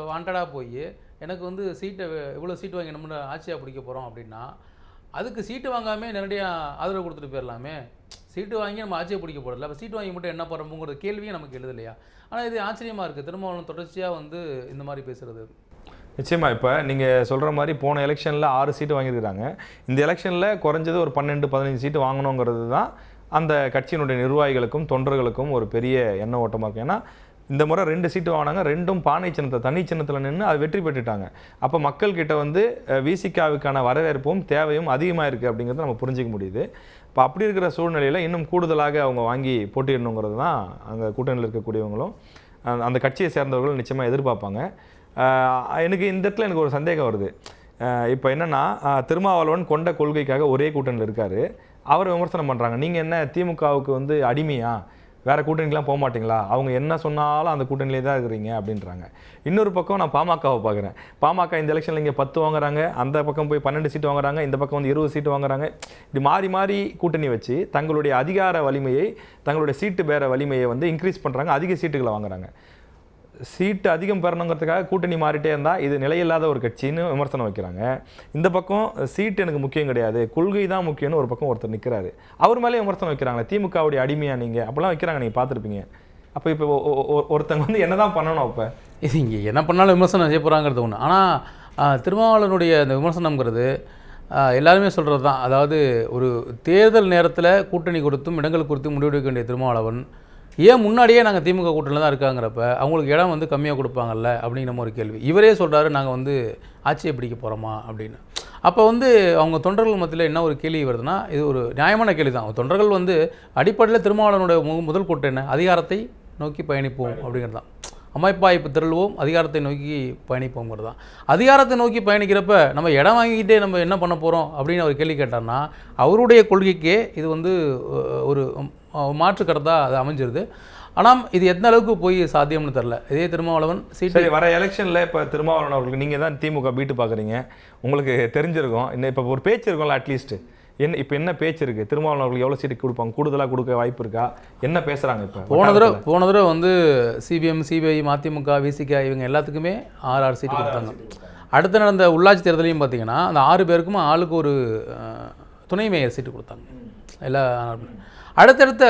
வாண்டடாக போய் எனக்கு வந்து சீட்டை இவ்வளோ சீட்டு வாங்கி நம்ம ஆட்சியாக பிடிக்க போகிறோம் அப்படின்னா, அதுக்கு சீட்டு வாங்காமல் நேரடியாக ஆதரவு கொடுத்துட்டு போயிடலாமே. சீட்டு வாங்கி நம்ம ஆட்சியை பிடிக்க போடல, அப்போ சீட்டு வாங்கி மட்டும் என்ன பண்ணுறோங்கிற கேள்வியே நமக்கு எழுது இல்லையா? ஆனால் இது ஆச்சரியமாக இருக்குது, திருமாவளவன் தொடர்ச்சியாக வந்து இந்த மாதிரி பேசுகிறது.
நிச்சயமாக இப்போ நீங்கள் சொல்கிற மாதிரி போன எலெக்ஷனில் 6 சீட்டு வாங்கியிருக்கிறாங்க. இந்த எலெக்ஷனில் குறைஞ்சது ஒரு 12-15 சீட்டு வாங்கணுங்கிறது தான் அந்த கட்சியினுடைய நிர்வாகிகளுக்கும் தொண்டர்களுக்கும் ஒரு பெரிய எண்ண ஓட்டமாக இருக்கும். ஏன்னா இந்த முறை 2 சீட்டு வாங்கினாங்க, 2ம் பானை சின்னத்தை தனி சின்னத்தில் நின்று அது வெற்றி பெற்றுட்டாங்க. அப்போ மக்கள்கிட்ட வந்து விசிகாவுக்கான வரவேற்பும் தேவையும் அதிகமாக இருக்குது அப்படிங்கிறத நம்ம புரிஞ்சிக்க முடியுது. இப்போ அப்படி இருக்கிற சூழ்நிலையில் இன்னும் கூடுதலாக அவங்க வாங்கி போட்டியிடணுங்கிறது தான் அங்கே கூட்டணியில் இருக்கக்கூடியவங்களும் அந்த கட்சியை சேர்ந்தவர்களும் நிச்சயமாக எதிர்பார்ப்பாங்க. எனக்கு இந்த இடத்துல எனக்கு ஒரு சந்தேகம் வருது. இப்போ என்னென்னா, திருமாவளவன் கொண்ட கொள்கைக்காக ஒரே கூட்டணியில் இருக்கார், அவரை விமர்சனம் பண்ணுறாங்க. நீங்கள் என்ன திமுகவுக்கு வந்து அடிமையா, வேறு கூட்டணிக்கெலாம் போக மாட்டிங்களா, அவங்க என்ன சொன்னாலும் அந்த கூட்டணியிலே தான் இருக்கிறீங்க அப்படின்றாங்க. இன்னொரு பக்கம் நான் பாமகவை பார்க்குறேன். பாமக இந்த எலெக்ஷனில் இங்கே 10 வாங்குறாங்க, அந்த பக்கம் போய் 12 சீட்டு வாங்குறாங்க, இந்த பக்கம் வந்து 20 சீட்டு வாங்குறாங்க. இப்படி மாறி மாறி கூட்டணி வச்சு தங்களுடைய அதிகார வலிமையை, தங்களுடைய சீட்டு பேர வலிமையை வந்து இன்க்ரீஸ் பண்ணுறாங்க, அதிக சீட்டுகளை வாங்குறாங்க. சீட்டு அதிகம் பெறணுங்கிறதுக்காக கூட்டணி மாறிட்டே இருந்தால் இது நிலையில்லாத ஒரு கட்சின்னு விமர்சனம் வைக்கிறாங்க. இந்த பக்கம் சீட்டு எனக்கு முக்கியம் கிடையாது, கொள்கை தான் முக்கியம்னு ஒரு பக்கம் ஒருத்தர் நிற்கிறாரு, அவர் மேலே விமர்சனம் வைக்கிறாங்க. திமுகவுடைய அடிமையாக நீங்கள் அப்படிலாம் வைக்கிறாங்க, நீங்கள் பார்த்துருப்பீங்க. அப்போ இப்போ ஒருத்தங்க வந்து என்ன தான் பண்ணணும்? அப்போ
இது இங்கே என்ன பண்ணாலும் விமர்சனம் செய்ய போகிறாங்கிறது ஒன்று. ஆனால் திருமாவளவனுடைய அந்த விமர்சனம்ங்கிறது எல்லாருமே சொல்கிறது தான். அதாவது ஒரு தேர்தல் நேரத்தில் கூட்டணி கொடுத்தும் இடங்கள் குறித்தும் முடிவெடுக்க வேண்டிய திருமாவளவன் ஏன் முன்னாடியே நாங்கள் திமுக கூட்டணியில் தான் இருக்காங்கிறப்ப அவங்களுக்கு இடம் வந்து கம்மியாக கொடுப்பாங்கல்ல அப்படிங்கிற ஒரு கேள்வி. இவரே சொல்கிறாரு நாங்கள் வந்து ஆட்சியை பிடிக்க போகிறோமா அப்படின்னு. அப்போ வந்து அவங்க தொண்டர்கள் மத்தியில் என்ன ஒரு கேள்வி வருதுன்னா, இது ஒரு நியாயமான கேள்வி தான். தொண்டர்கள் வந்து அடிப்படையில் திருமாவளவனுடைய முதல் கூட்டம் என்ன, அதிகாரத்தை நோக்கி பயணிப்போம் அப்படிங்கிறது தான். அமைப்பாய்ப்பு திரள்வோம், அதிகாரத்தை நோக்கி பயணிப்போங்கிறது தான். அதிகாரத்தை நோக்கி பயணிக்கிறப்ப நம்ம இடம் வாங்கிக்கிட்டே நம்ம என்ன பண்ண போகிறோம் அப்படின்னு அவர் கேள்வி கேட்டார்னா, அவருடைய கொள்கைக்கே இது வந்து ஒரு மாற்று கருத்தாக அது அமைஞ்சிருது. ஆனால் இது எந்த அளவுக்கு போய் சாத்தியம்னு தெரில. இதே திருமாவளவன் சீட்டு
வர எலெக்ஷனில் இப்போ திருமாவளவன் அவர்களுக்கு நீங்கள் தான் திமுக பீட்டு பார்க்குறீங்க, உங்களுக்கு தெரிஞ்சிருக்கும். இன்னும் இப்போ ஒரு பேச்சு இருக்கும்ல, அட்லீஸ்ட்டு இப்போ என்ன பேச்சு இருக்குது, திருமாவளவன் அவர்களுக்கு எவ்வளோ சீட்டு கொடுப்பாங்க, கூடுதலாக கொடுக்க வாய்ப்பு இருக்கா, என்ன பேசுகிறாங்க? இப்போ
போன தடவை வந்து சிபிஎம் சிபிஐ மதிமுக விசிக இவங்க எல்லாத்துக்குமே 6 சீட்டு கொடுத்தாங்க. அடுத்து நடந்த உள்ளாட்சி தேர்தலையும் பார்த்தீங்கன்னா அந்த 6 பேருக்கும் ஆளுக்கு ஒரு துணை மேயர் சீட்டு கொடுத்தாங்க. எல்லா அடுத்தடுத்த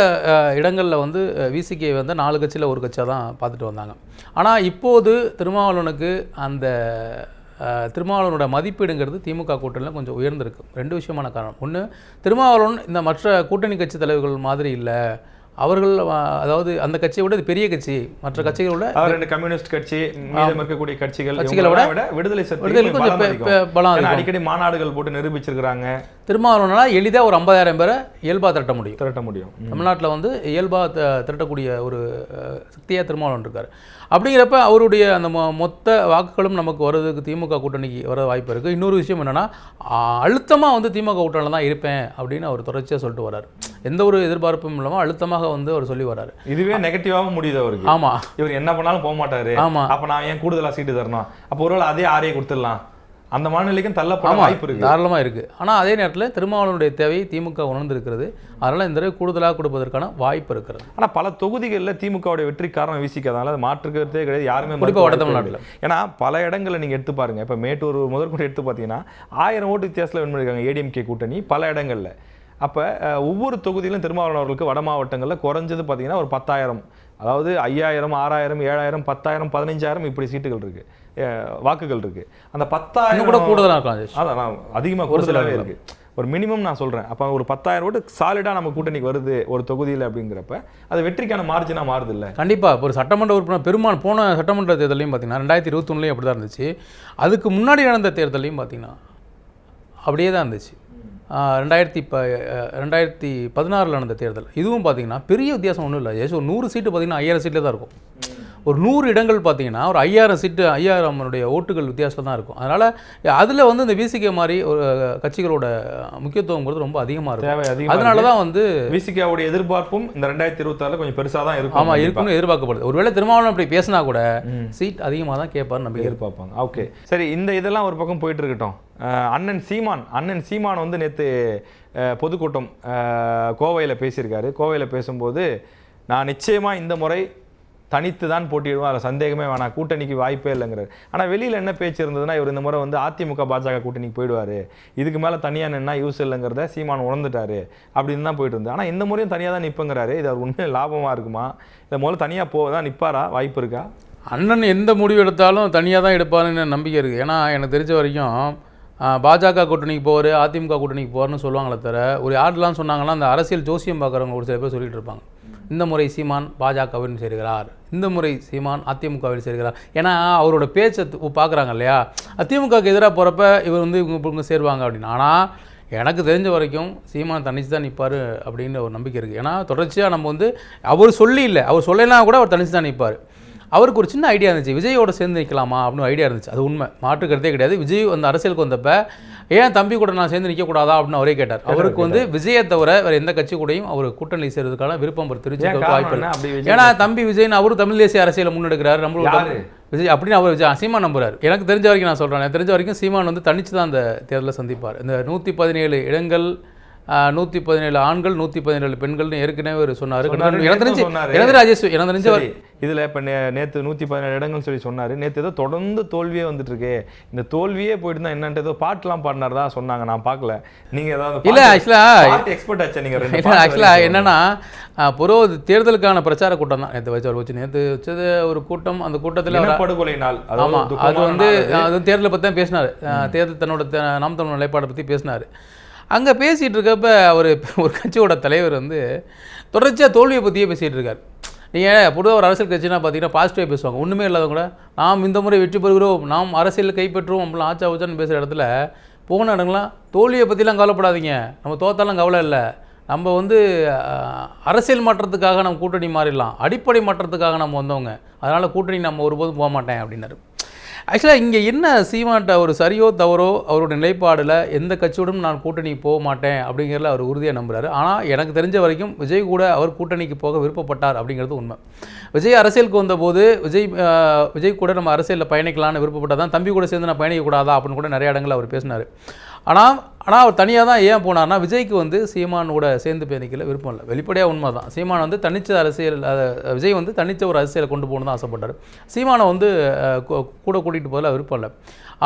இடங்களில் வந்து விசிகே வந்து 4 கட்சியில் ஒரு கட்சியாக தான் பார்த்துட்டு வந்தாங்க. ஆனால் இப்போது திருமாவளவனுக்கு அந்த திருமாவளவனோட மதிப்பீடுங்கிறது திமுக கூட்டணியில் கொஞ்சம் உயர்ந்திருக்கு. 2 விஷயமான காரணம். ஒன்று, திருமாவளவன் இந்த மற்ற கூட்டணி கட்சி தலைவர்கள் மாதிரி இல்லை. அவர்கள் அதாவது அந்த கட்சியை விட பெரிய கட்சி, மற்ற கட்சிகளோட
2 கம்யூனிஸ்ட் கட்சி மீதம் இருக்கக்கூடிய கட்சிகளை விட விடுதலை
கொஞ்சம் பலம்,
அடிக்கடி மாநாடுகள் போட்டு நிரூபிச்சிருக்கிறாங்க.
திருமாவளவனால் எளிதாக ஒரு 50,000 பேரை இயல்பாக திரட்ட முடியும். தமிழ்நாட்டில் வந்து இயல்பாக திரட்டக்கூடிய ஒரு சக்தியாக திருமாவளவன் இருக்கார். அப்படிங்கிறப்ப அவருடைய அந்த மொத்த வாக்குகளும் நமக்கு வர்றதுக்கு திமுக கூட்டணிக்கு வர வாய்ப்பு இருக்குது. இன்னொரு விஷயம் என்னென்னா, அழுத்தமாக வந்து திமுக கூட்டணியில் தான் இருப்பேன் அப்படின்னு அவர் தொடர்ச்சியாக சொல்லிட்டு வர்றார். எந்த ஒரு எதிர்பார்ப்பும் இல்லாமல் அழுத்தமாக வந்து அவர் சொல்லி வர்றாரு.
இதுவே நெகட்டிவாகவும் முடியுது அவருக்கு.
ஆமாம்,
இவர் என்ன பண்ணாலும் போக மாட்டாரு.
ஆமாம்,
அப்போ நான் ஏன் கூடுதலாக சீட்டு தரணும், அப்போ ஒருவேளை அதே 6 கொடுத்துடலாம் அந்த மனநிலைக்கும் தள்ளப்பட வாய்ப்பு இருக்கு,
தாராளமாக இருக்குது. ஆனால் அதே நேரத்தில் திருமாவளவனுடைய தேவையை திமுக உணர்ந்திருக்கிறது. அதனால் இந்த தடவை கூடுதலாக கொடுப்பதற்கான வாய்ப்பு இருக்கிறது.
ஆனால் பல தொகுதிகளில் திமுகவுடைய வெற்றி காரணம் விசிக்காதனால அது மாற்றுக்கிறதே கிடையாது, யாருமே
குறிப்பாக வட தமிழ்நாட்டில்.
ஏன்னா பல இடங்களில் நீங்கள் எடுத்து பாருங்க, இப்போ மேட்டூர் முதற்கொண்டு எடுத்து பார்த்தீங்கன்னா 1000 ஓட்டு வித்தியாசத்தில் வின் பண்ணியிருக்காங்க ஏடிஎம்கே கூட்டணி பல இடங்களில். அப்போ ஒவ்வொரு தொகுதியிலும் திருமாவளவன் அவர்களுக்கு வட மாவட்டங்களில் குறைஞ்சது பார்த்தீங்கன்னா ஒரு 10,000, அதாவது 5,000, 6,000, 7,000, 10,000, 15,000 இப்படி சீட்டுகள் இருக்கு, வாக்குகள் இருக்கு. அந்த 10,000
கூட கூடுதலாக இருக்கலாம்,
அதான் அதிகமாக கூடுதலாகவே இருக்கு. ஒரு மினிமம் நான் சொல்கிறேன். அப்போ ஒரு 10,000 ஓட்டு சாலிடாக நம்ம கூட்டணிக்கு வருது ஒரு தொகுதியில் அப்படிங்கிறப்ப அது வெற்றிக்கான மார்ஜினாக மாறுது இல்லை?
கண்டிப்பாக. இப்போ ஒரு சட்டமன்ற உறுப்பினர் பெரும்பாலும் போன சட்டமன்ற தேர்தலையும் பார்த்தீங்கன்னா 2021 அப்படி தான் இருந்துச்சு. அதுக்கு முன்னாடி நடந்த தேர்தலையும் பார்த்தீங்கன்னா அப்படியே தான் இருந்துச்சு. 2016 நடந்த தேர்தல் இதுவும் பார்த்தீங்கன்னா பெரிய வித்தியாசம் ஒன்றும் இல்லை. ஏதாச்சும் ஒரு 100 சீட்டு பார்த்தீங்கன்னா 5,000 சீட்டில் தான் இருக்கும். ஒரு 100 இடங்கள் பார்த்தீங்கன்னா ஒரு 5,000 சீட்டு 5,000 ஓட்டுகள் வித்தியாசத்தில் தான் இருக்கும். அதனால் அதில் வந்து இந்த விசிகே மாதிரி ஒரு கட்சிகளோட முக்கியத்துவங்கிறது ரொம்ப அதிகமாக இருக்கும். அதனால தான் வந்து
விசிகேவுடைய எதிர்பார்ப்பும் இந்த 2026 கொஞ்சம் பெருசாக தான் இருக்கும்.
ஆமாம், இருக்குன்னு எதிர்பார்க்கப்படுது. ஒருவேளை திருமாவளவன் அப்படி பேசினா கூட சீட் அதிகமாக தான் கேட்பார் நம்ம
எதிர்பார்ப்பாங்க. ஓகே, சரி, இதெல்லாம் ஒரு பக்கம் போயிட்டு இருக்கட்டும். அண்ணன் சீமான் வந்து நேற்று பொதுக்கூட்டம் கோவையில் பேசியிருக்காரு. கோவையில் பேசும்போது நான் நிச்சயமாக இந்த முறை தனித்து தான் போட்டிடுவோம், அதில் சந்தேகமே வேணாம், கூட்டணிக்கு வாய்ப்பே இல்லைங்கிறார். ஆனால் வெளியில் என்ன பேச்சு இருந்ததுன்னா இவர் இந்த முறை வந்து அதிமுக பாஜக கூட்டணிக்கு போயிடுவார், இதுக்கு மேலே தனியாக நின்னா யூஸ் இல்லைங்கிறத சீமான் உணர்ந்துட்டாரு அப்படின்னு தான் போயிட்டு இருந்தது. ஆனால் இந்த முறையும் தனியாக தான் நிற்பங்கிறாரு. இது அவர் உண்மையில் லாபமாக இருக்குமா, இல்லை முதல்ல தனியாக தான் நிற்பாரா, வாய்ப்பு இருக்கா?
அண்ணன் எந்த முடிவு எடுத்தாலும் தனியாக தான் எடுப்பாருன்னு நம்பிக்கை இருக்குது. ஏன்னா எனக்கு தெரிஞ்ச வரைக்கும் பாஜக கூட்டணிக்கு போவார், அதிமுக கூட்டணிக்கு போவார்னு சொல்லுவாங்களே தவிர ஒரு யாரெல்லாம் சொன்னாங்கன்னா அந்த அரசியல் ஜோசியம் பார்க்குறவங்க ஒரு சில பேர் சொல்லிட்டு இருப்பாங்க, இந்த முறை சீமான் பாஜகவில் சேர்கிறார், இந்த முறை சீமான் அதிமுகவில் சேர்கிறார். ஏன்னா அவரோட பேச்சை பார்க்குறாங்க இல்லையா, அதிமுகவுக்கு எதிராக போகிறப்ப இவர் வந்து இவங்க சேருவாங்க அப்படின்னு. ஆனால் எனக்கு தெரிஞ்ச வரைக்கும் சீமான் தனிச்சு தான் நிற்பார் அப்படின்னு ஒரு நம்பிக்கை இருக்குது. ஏன்னா தொடர்ச்சியாக நம்ம வந்து அவர் சொல்லி இல்லை, அவர் சொல்லலாம் கூட அவர் தனிச்சு தான் நிற்பார். அவருக்கு ஒரு சின்ன ஐடியா இருந்துச்சு, விஜயோட சேர்ந்து நிற்கலாமா அப்படின்னு ஐடியா இருந்துச்சு. அது உண்மை, மாற்றுக்கிறதே கிடையாது. விஜய் அந்த அரசியலுக்கு வந்தப்போ ஏன் தம்பி கூட நான் சேர்ந்து நிற்கக்கூடாதா அப்படின்னு அவரே கேட்டார். அவருக்கு வந்து விஜயை தவிர வேறு எந்த கட்சி கூடயும் அவர் கூட்டணி சேர்றதுக்கான விருப்பம் தெரிவிச்சிருக்க வாய்ப்பு இல்லை. ஏன்னா தம்பி விஜய்னு அவரும் தமிழ் தேசிய அரசியலை முன்னெடுக்கிறார், நம்மளோட விஜய் அப்படின்னு அவர் சீமான் நம்புறாரு. எனக்கு தெரிஞ்ச வரைக்கும் நான் சொல்கிறேன், தெரிஞ்ச வரைக்கும் சீமான் வந்து தனிச்சு தான் அந்த தேர்தலில் சந்திப்பார். இந்த 117 இடங்கள், 117 ஆண்கள், 117 பெண்கள்னு ஏற்கனவே அவர் சொன்னார். எனக்கு தெரிஞ்ச
இதில் இப்போ நேற்று 117 இடங்கள் சொல்லி சொன்னார். நேற்று ஏதோ தொடர்ந்து தோல்வியே வந்துட்டு இருக்கு, இந்த தோல்வியே போயிட்டு தான் என்னன்ட்டு ஏதோ பாட்டுலாம் பாடினார் தான் சொன்னாங்க, நான் பார்க்கல. நீங்கள் ஏதாவது
இல்லை ஆக்சுவலாக
எக்ஸ்பர்ட் ஆச்சா நீங்கள்?
ஆக்சுவலாக என்னன்னா பொதுவாக தேர்தலுக்கான பிரச்சார கூட்டம் தான் நேற்று வச்சது ஒரு கூட்டம். அந்த கூட்டத்தில்
படுகொலை நாள்,
ஆமாம், அது வந்து தேர்தலை பற்றி தான் பேசினார். தேர்தல் தன்னோட நாம் தமிழ் நிலைப்பாடை பற்றி பேசினார். அங்கே பேசிகிட்டு இருக்கப்ப ஒரு கட்சியோட தலைவர் வந்து தொடர்ச்சியாக தோல்வியை பற்றியே பேசிகிட்டு இருக்கார். நீங்கள் பொதுவாக ஒரு அரசியல் கட்சினா பார்த்தீங்கன்னா பாசிட்டிவாக பேசுவாங்க, ஒன்றுமே இல்லாதவங்க கூட நாம் இந்த முறை வெற்றி பெறுகிறோம், நாம் அரசியலில் கைப்பற்றுவோம் அப்படிலாம் ஆச்சா வச்சான்னு பேசுகிற இடத்துல போன இடங்கள்லாம் தோல்வியை பற்றிலாம் கவலைப்படாதீங்க, நம்ம தோத்தாலும் கவலை இல்லை, நம்ம வந்து அரசியல் மாற்றத்துக்காக நம்ம கூட்டணி மாறிடலாம், அடிப்படை மாற்றத்துக்காக நம்ம வந்தவங்க, அதனால் கூட்டணி நம்ம ஒருபோதும் போக மாட்டேன் அப்படின்னாரு. ஆக்சுவலாக இங்கே என்ன சீமான்ட்ட ஒரு சரியோ தவறோ அவரோட நிலைப்பாடில் எந்த கட்சியோடும் நான் கூட்டணிக்கு போக மாட்டேன் அப்படிங்கிறத அவர் உறுதியாக நம்புகிறாரு. ஆனால் எனக்கு தெரிஞ்ச வரைக்கும் விஜய் கூட அவர் கூட்டணிக்கு போக விருப்பப்பட்டார் அப்படிங்கிறது உண்மை. விஜய் அரசியலுக்கு வந்தபோது விஜய் கூட நம்ம அரசியலில் பயணிக்கலான்னு விருப்பப்பட்டால் தான் தம்பி கூட சேர்ந்து நான் பயணிக்கக்கூடாதா அப்படின்னு கூட நிறைய இடங்களில் அவர் பேசினார். ஆனால் அவர் தனியாக தான் ஏன் போனார்னா விஜய்க்கு வந்து சீமானோட சேர்ந்து பயணிக்கல விருப்பம் இல்லை. வெளிப்படையாக உண்மை தான். சீமான் வந்து தனிச்ச அரசியல், விஜய் வந்து தனிச்ச ஒரு அரசியலை கொண்டு போகணுன்னு தான் ஆசைப்பட்டார். சீமானை வந்து கூட கூட்டிகிட்டு போகல விருப்பம் இல்லை.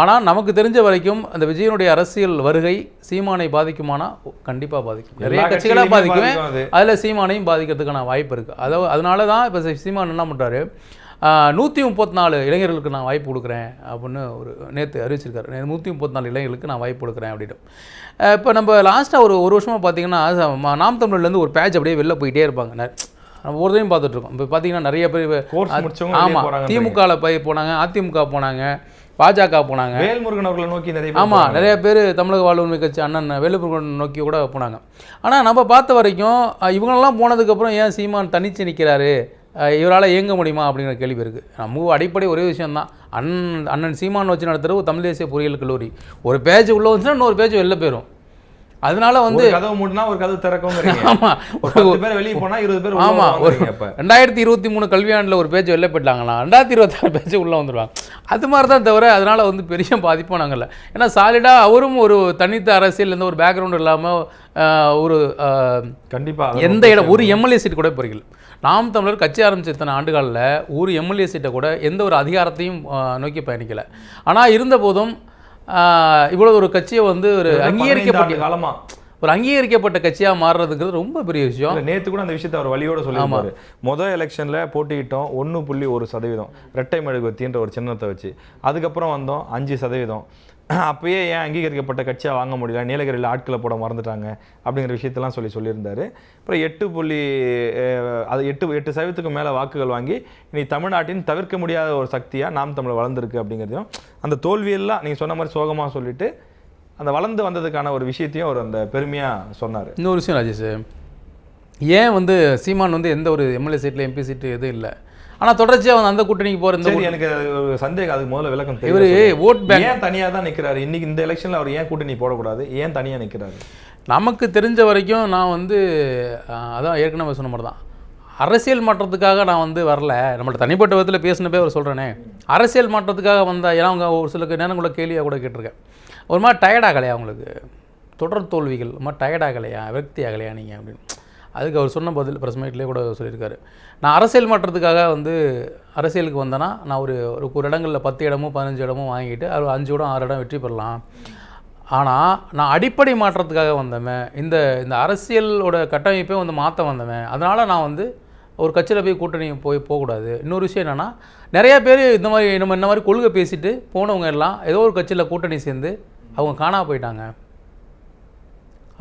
ஆனால் நமக்கு தெரிஞ்ச வரைக்கும் அந்த விஜயனுடைய அரசியல் வருகை சீமானை பாதிக்குமானா கண்டிப்பாக பாதிக்கும். நிறைய கட்சிகளாக பாதிக்குவேன், அதில் சீமானையும் பாதிக்கிறதுக்கான வாய்ப்பு இருக்குது. அதனால தான் இப்போ சீமான் என்ன பண்ணுறாரு, 134 இளைஞர்களுக்கு நான் வாய்ப்பு கொடுக்குறேன் அப்படின்னு ஒரு நேற்று அறிவிச்சிருக்காரு. 134 இளைஞர்களுக்கு நான் வாய்ப்பு கொடுக்குறேன் அப்படின்னு. இப்போ நம்ம லாஸ்ட்டாக ஒரு வருஷமாக பார்த்தீங்கன்னா நாம் தமிழ்லேருந்து ஒரு பேட்ச் அப்படியே வெளில போயிட்டே இருப்பாங்க. நம்ம ஒரு டைம் பார்த்துட்ருக்கோம். இப்போ பார்த்தீங்கன்னா நிறைய பேர் ஆமாம் திமுகவில் போனாங்க, அதிமுக போனாங்க, பாஜக போனாங்க,
வேல்முருகன் அவர்களை நோக்கி நிறைய
ஆமாம் நிறைய பேர் தமிழக வாழ்வுரிமை கட்சி அண்ணன் வேலுமுருகன் நோக்கி கூட போனாங்க. ஆனால் நம்ம பார்த்த வரைக்கும் இவங்களெல்லாம் போனதுக்கப்புறம் ஏன் சீமான் தனிச்சு நிற்கிறாரு, இவரால் இயங்க முடியுமா அப்படிங்கிற கேள்வி இருக்குது. நம்ம அடிப்படை ஒரே விஷயந்தான், அண்ணன் சீமான் வச்சு நடத்துகிற ஒரு தமிழ் தேசிய பொறியியல் கல்லூரி ஒரு பேஜ் உள்ளே வந்துச்சுன்னா இன்னொரு பேஜ் வெளில போயிடும். அதனால வந்து
கதவு மூடினா ஒரு கதவு திறக்கும்.
ஆமா,
ஒரு 10 பேர் வெளியே போனா 20 பேர் உள்ள
ஆமா,
வருவாங்க. அப்ப
2023 கல்வியாண்டில் ஒரு பேஜ் வெளில போயிட்டாங்களா 2026 பேஜ் உள்ளே வந்துடுவாங்க. அது மாதிரி தான் தவிர அதனால் வந்து பெரிய பாதிப்பும் நாங்கள் இல்லை. ஏன்னா சாலிடாக அவரும் ஒரு தனித்த அரசியல் எந்த ஒரு பேக்ரவுண்ட் இல்லாமல் ஒரு
கண்டிப்பாக
எந்த இடம் ஒரு எம்எல்ஏ சீட் கூட போறீங்க. நாம் தமிழர் கட்சி ஆரம்பிச்ச இத்தனை ஆண்டுகளில் ஒரு எம்எல்ஏ சீட்டை கூட எந்த ஒரு அதிகாரத்தையும் நோக்கி பயணிக்கலை. ஆனால் இருந்த போதும் இவ்வளோ ஒரு கட்சியை வந்து ஒரு அங்கீகரிக்கப்பட்ட
காலமா
ஒரு அங்கீகரிக்கப்பட்ட கட்சியாக மாறுறதுங்கிறது ரொம்ப பெரிய விஷயம்.
நேற்று கூட அந்த விஷயத்தை அவர் வழியோட சொல்லியிருப்பாரு. முதல் எலெக்ஷனில் போட்டிக்கிட்டோம் 1.1%, இரட்டை மெழுகுவர்த்தின்ற ஒரு சின்னத்தை வச்சு. அதுக்கப்புறம் வந்தோம் 5%. அப்பயே ஏன் அங்கீகரிக்கப்பட்ட கட்சியாக வாங்க முடியல, நீலகிரியில் ஆட்களை போட மறந்துட்டாங்க அப்படிங்கிற விஷயத்தெல்லாம் சொல்லியிருந்தாரு. அப்புறம் 8% மேலே வாக்குகள் வாங்கி இனி தமிழ்நாட்டின் தவிர்க்க முடியாத ஒரு சக்தியாக நாம் தமிழர் வளர்ந்துருக்கு அப்படிங்கிறதையும், அந்த தோல்வியெல்லாம் நீங்கள் சொன்ன மாதிரி சோகமாக சொல்லிட்டு அந்த வளர்ந்து வந்ததுக்கான ஒரு விஷயத்தையும் அவர் அந்த பெருமையாக சொன்னார்.
இன்னொரு விஷயம் ராஜேஷ், ஏன் வந்து சீமான் வந்து எந்த ஒரு எம்எல்ஏ சீட்டில் எம்பி சீட்டு எதுவும் இல்லை, ஆனால் தொடர்ச்சியாக வந்து அந்த கூட்டணிக்கு போகிற
எனக்கு ஒரு சந்தேகம், அதுக்கு முதல்ல விளக்கம்.
இவர் ஓட் பேங்க்
ஏன் தனியாக தான் நிற்கிறாரு இன்னைக்கு இந்த எலெக்ஷனில்? அவர் ஏன் கூட்டணி போடக்கூடாது, ஏன் தனியாக நிற்கிறாரு?
நமக்கு தெரிஞ்ச வரைக்கும் நான் வந்து அதான் ஏற்கனவே சொன்ன மாதிரி தான், அரசியல் மாற்றத்துக்காக நான் வந்து வரல. நம்மள்ட்ட தனிப்பட்ட விதத்தில் பேசினப்பே அவர் சொல்கிறேனே, அரசியல் மாற்றத்துக்காக வந்தால், ஏன்னா அவங்க ஒரு சில நேரங்களில் கேள்வியாக கூட கேட்டிருக்கேன், ஒரு மாதிரி டயர்டாகலையா அவங்களுக்கு, தொடர் தோல்விகள் ஒரு மாதிரி டயர்டாகலையா, விரக்தி ஆகலையா நீங்கள் அப்படின்னு. அதுக்கு அவர் சொன்ன பதில் ப்ரெஸ் மீட்லேயே கூட சொல்லியிருக்காரு, நான் அரசியல் மாற்றத்துக்காக வந்து அரசியலுக்கு வந்தேன்னா நான் ஒரு இடங்களில் 10 இடமோ 15 இடமோ வாங்கிட்டு அது 5 இடம் 6 இடம் வெற்றி பெறலாம். ஆனால் நான் அடிப்படை மாற்றத்துக்காக வந்தவன், இந்த அரசியலோட கட்டமைப்பை வந்து மாற்ற வந்தவன், அதனால் நான் வந்து ஒரு கட்சியில் போய் கூட்டணி போகக்கூடாது. இன்னொரு விஷயம் என்னென்னா, நிறையா பேர் இந்த மாதிரி கொள்கை பேசிட்டு போனவங்க எல்லாம் ஏதோ ஒரு கட்சியில் கூட்டணி சேர்ந்து அவங்க காணாம போயிட்டாங்க.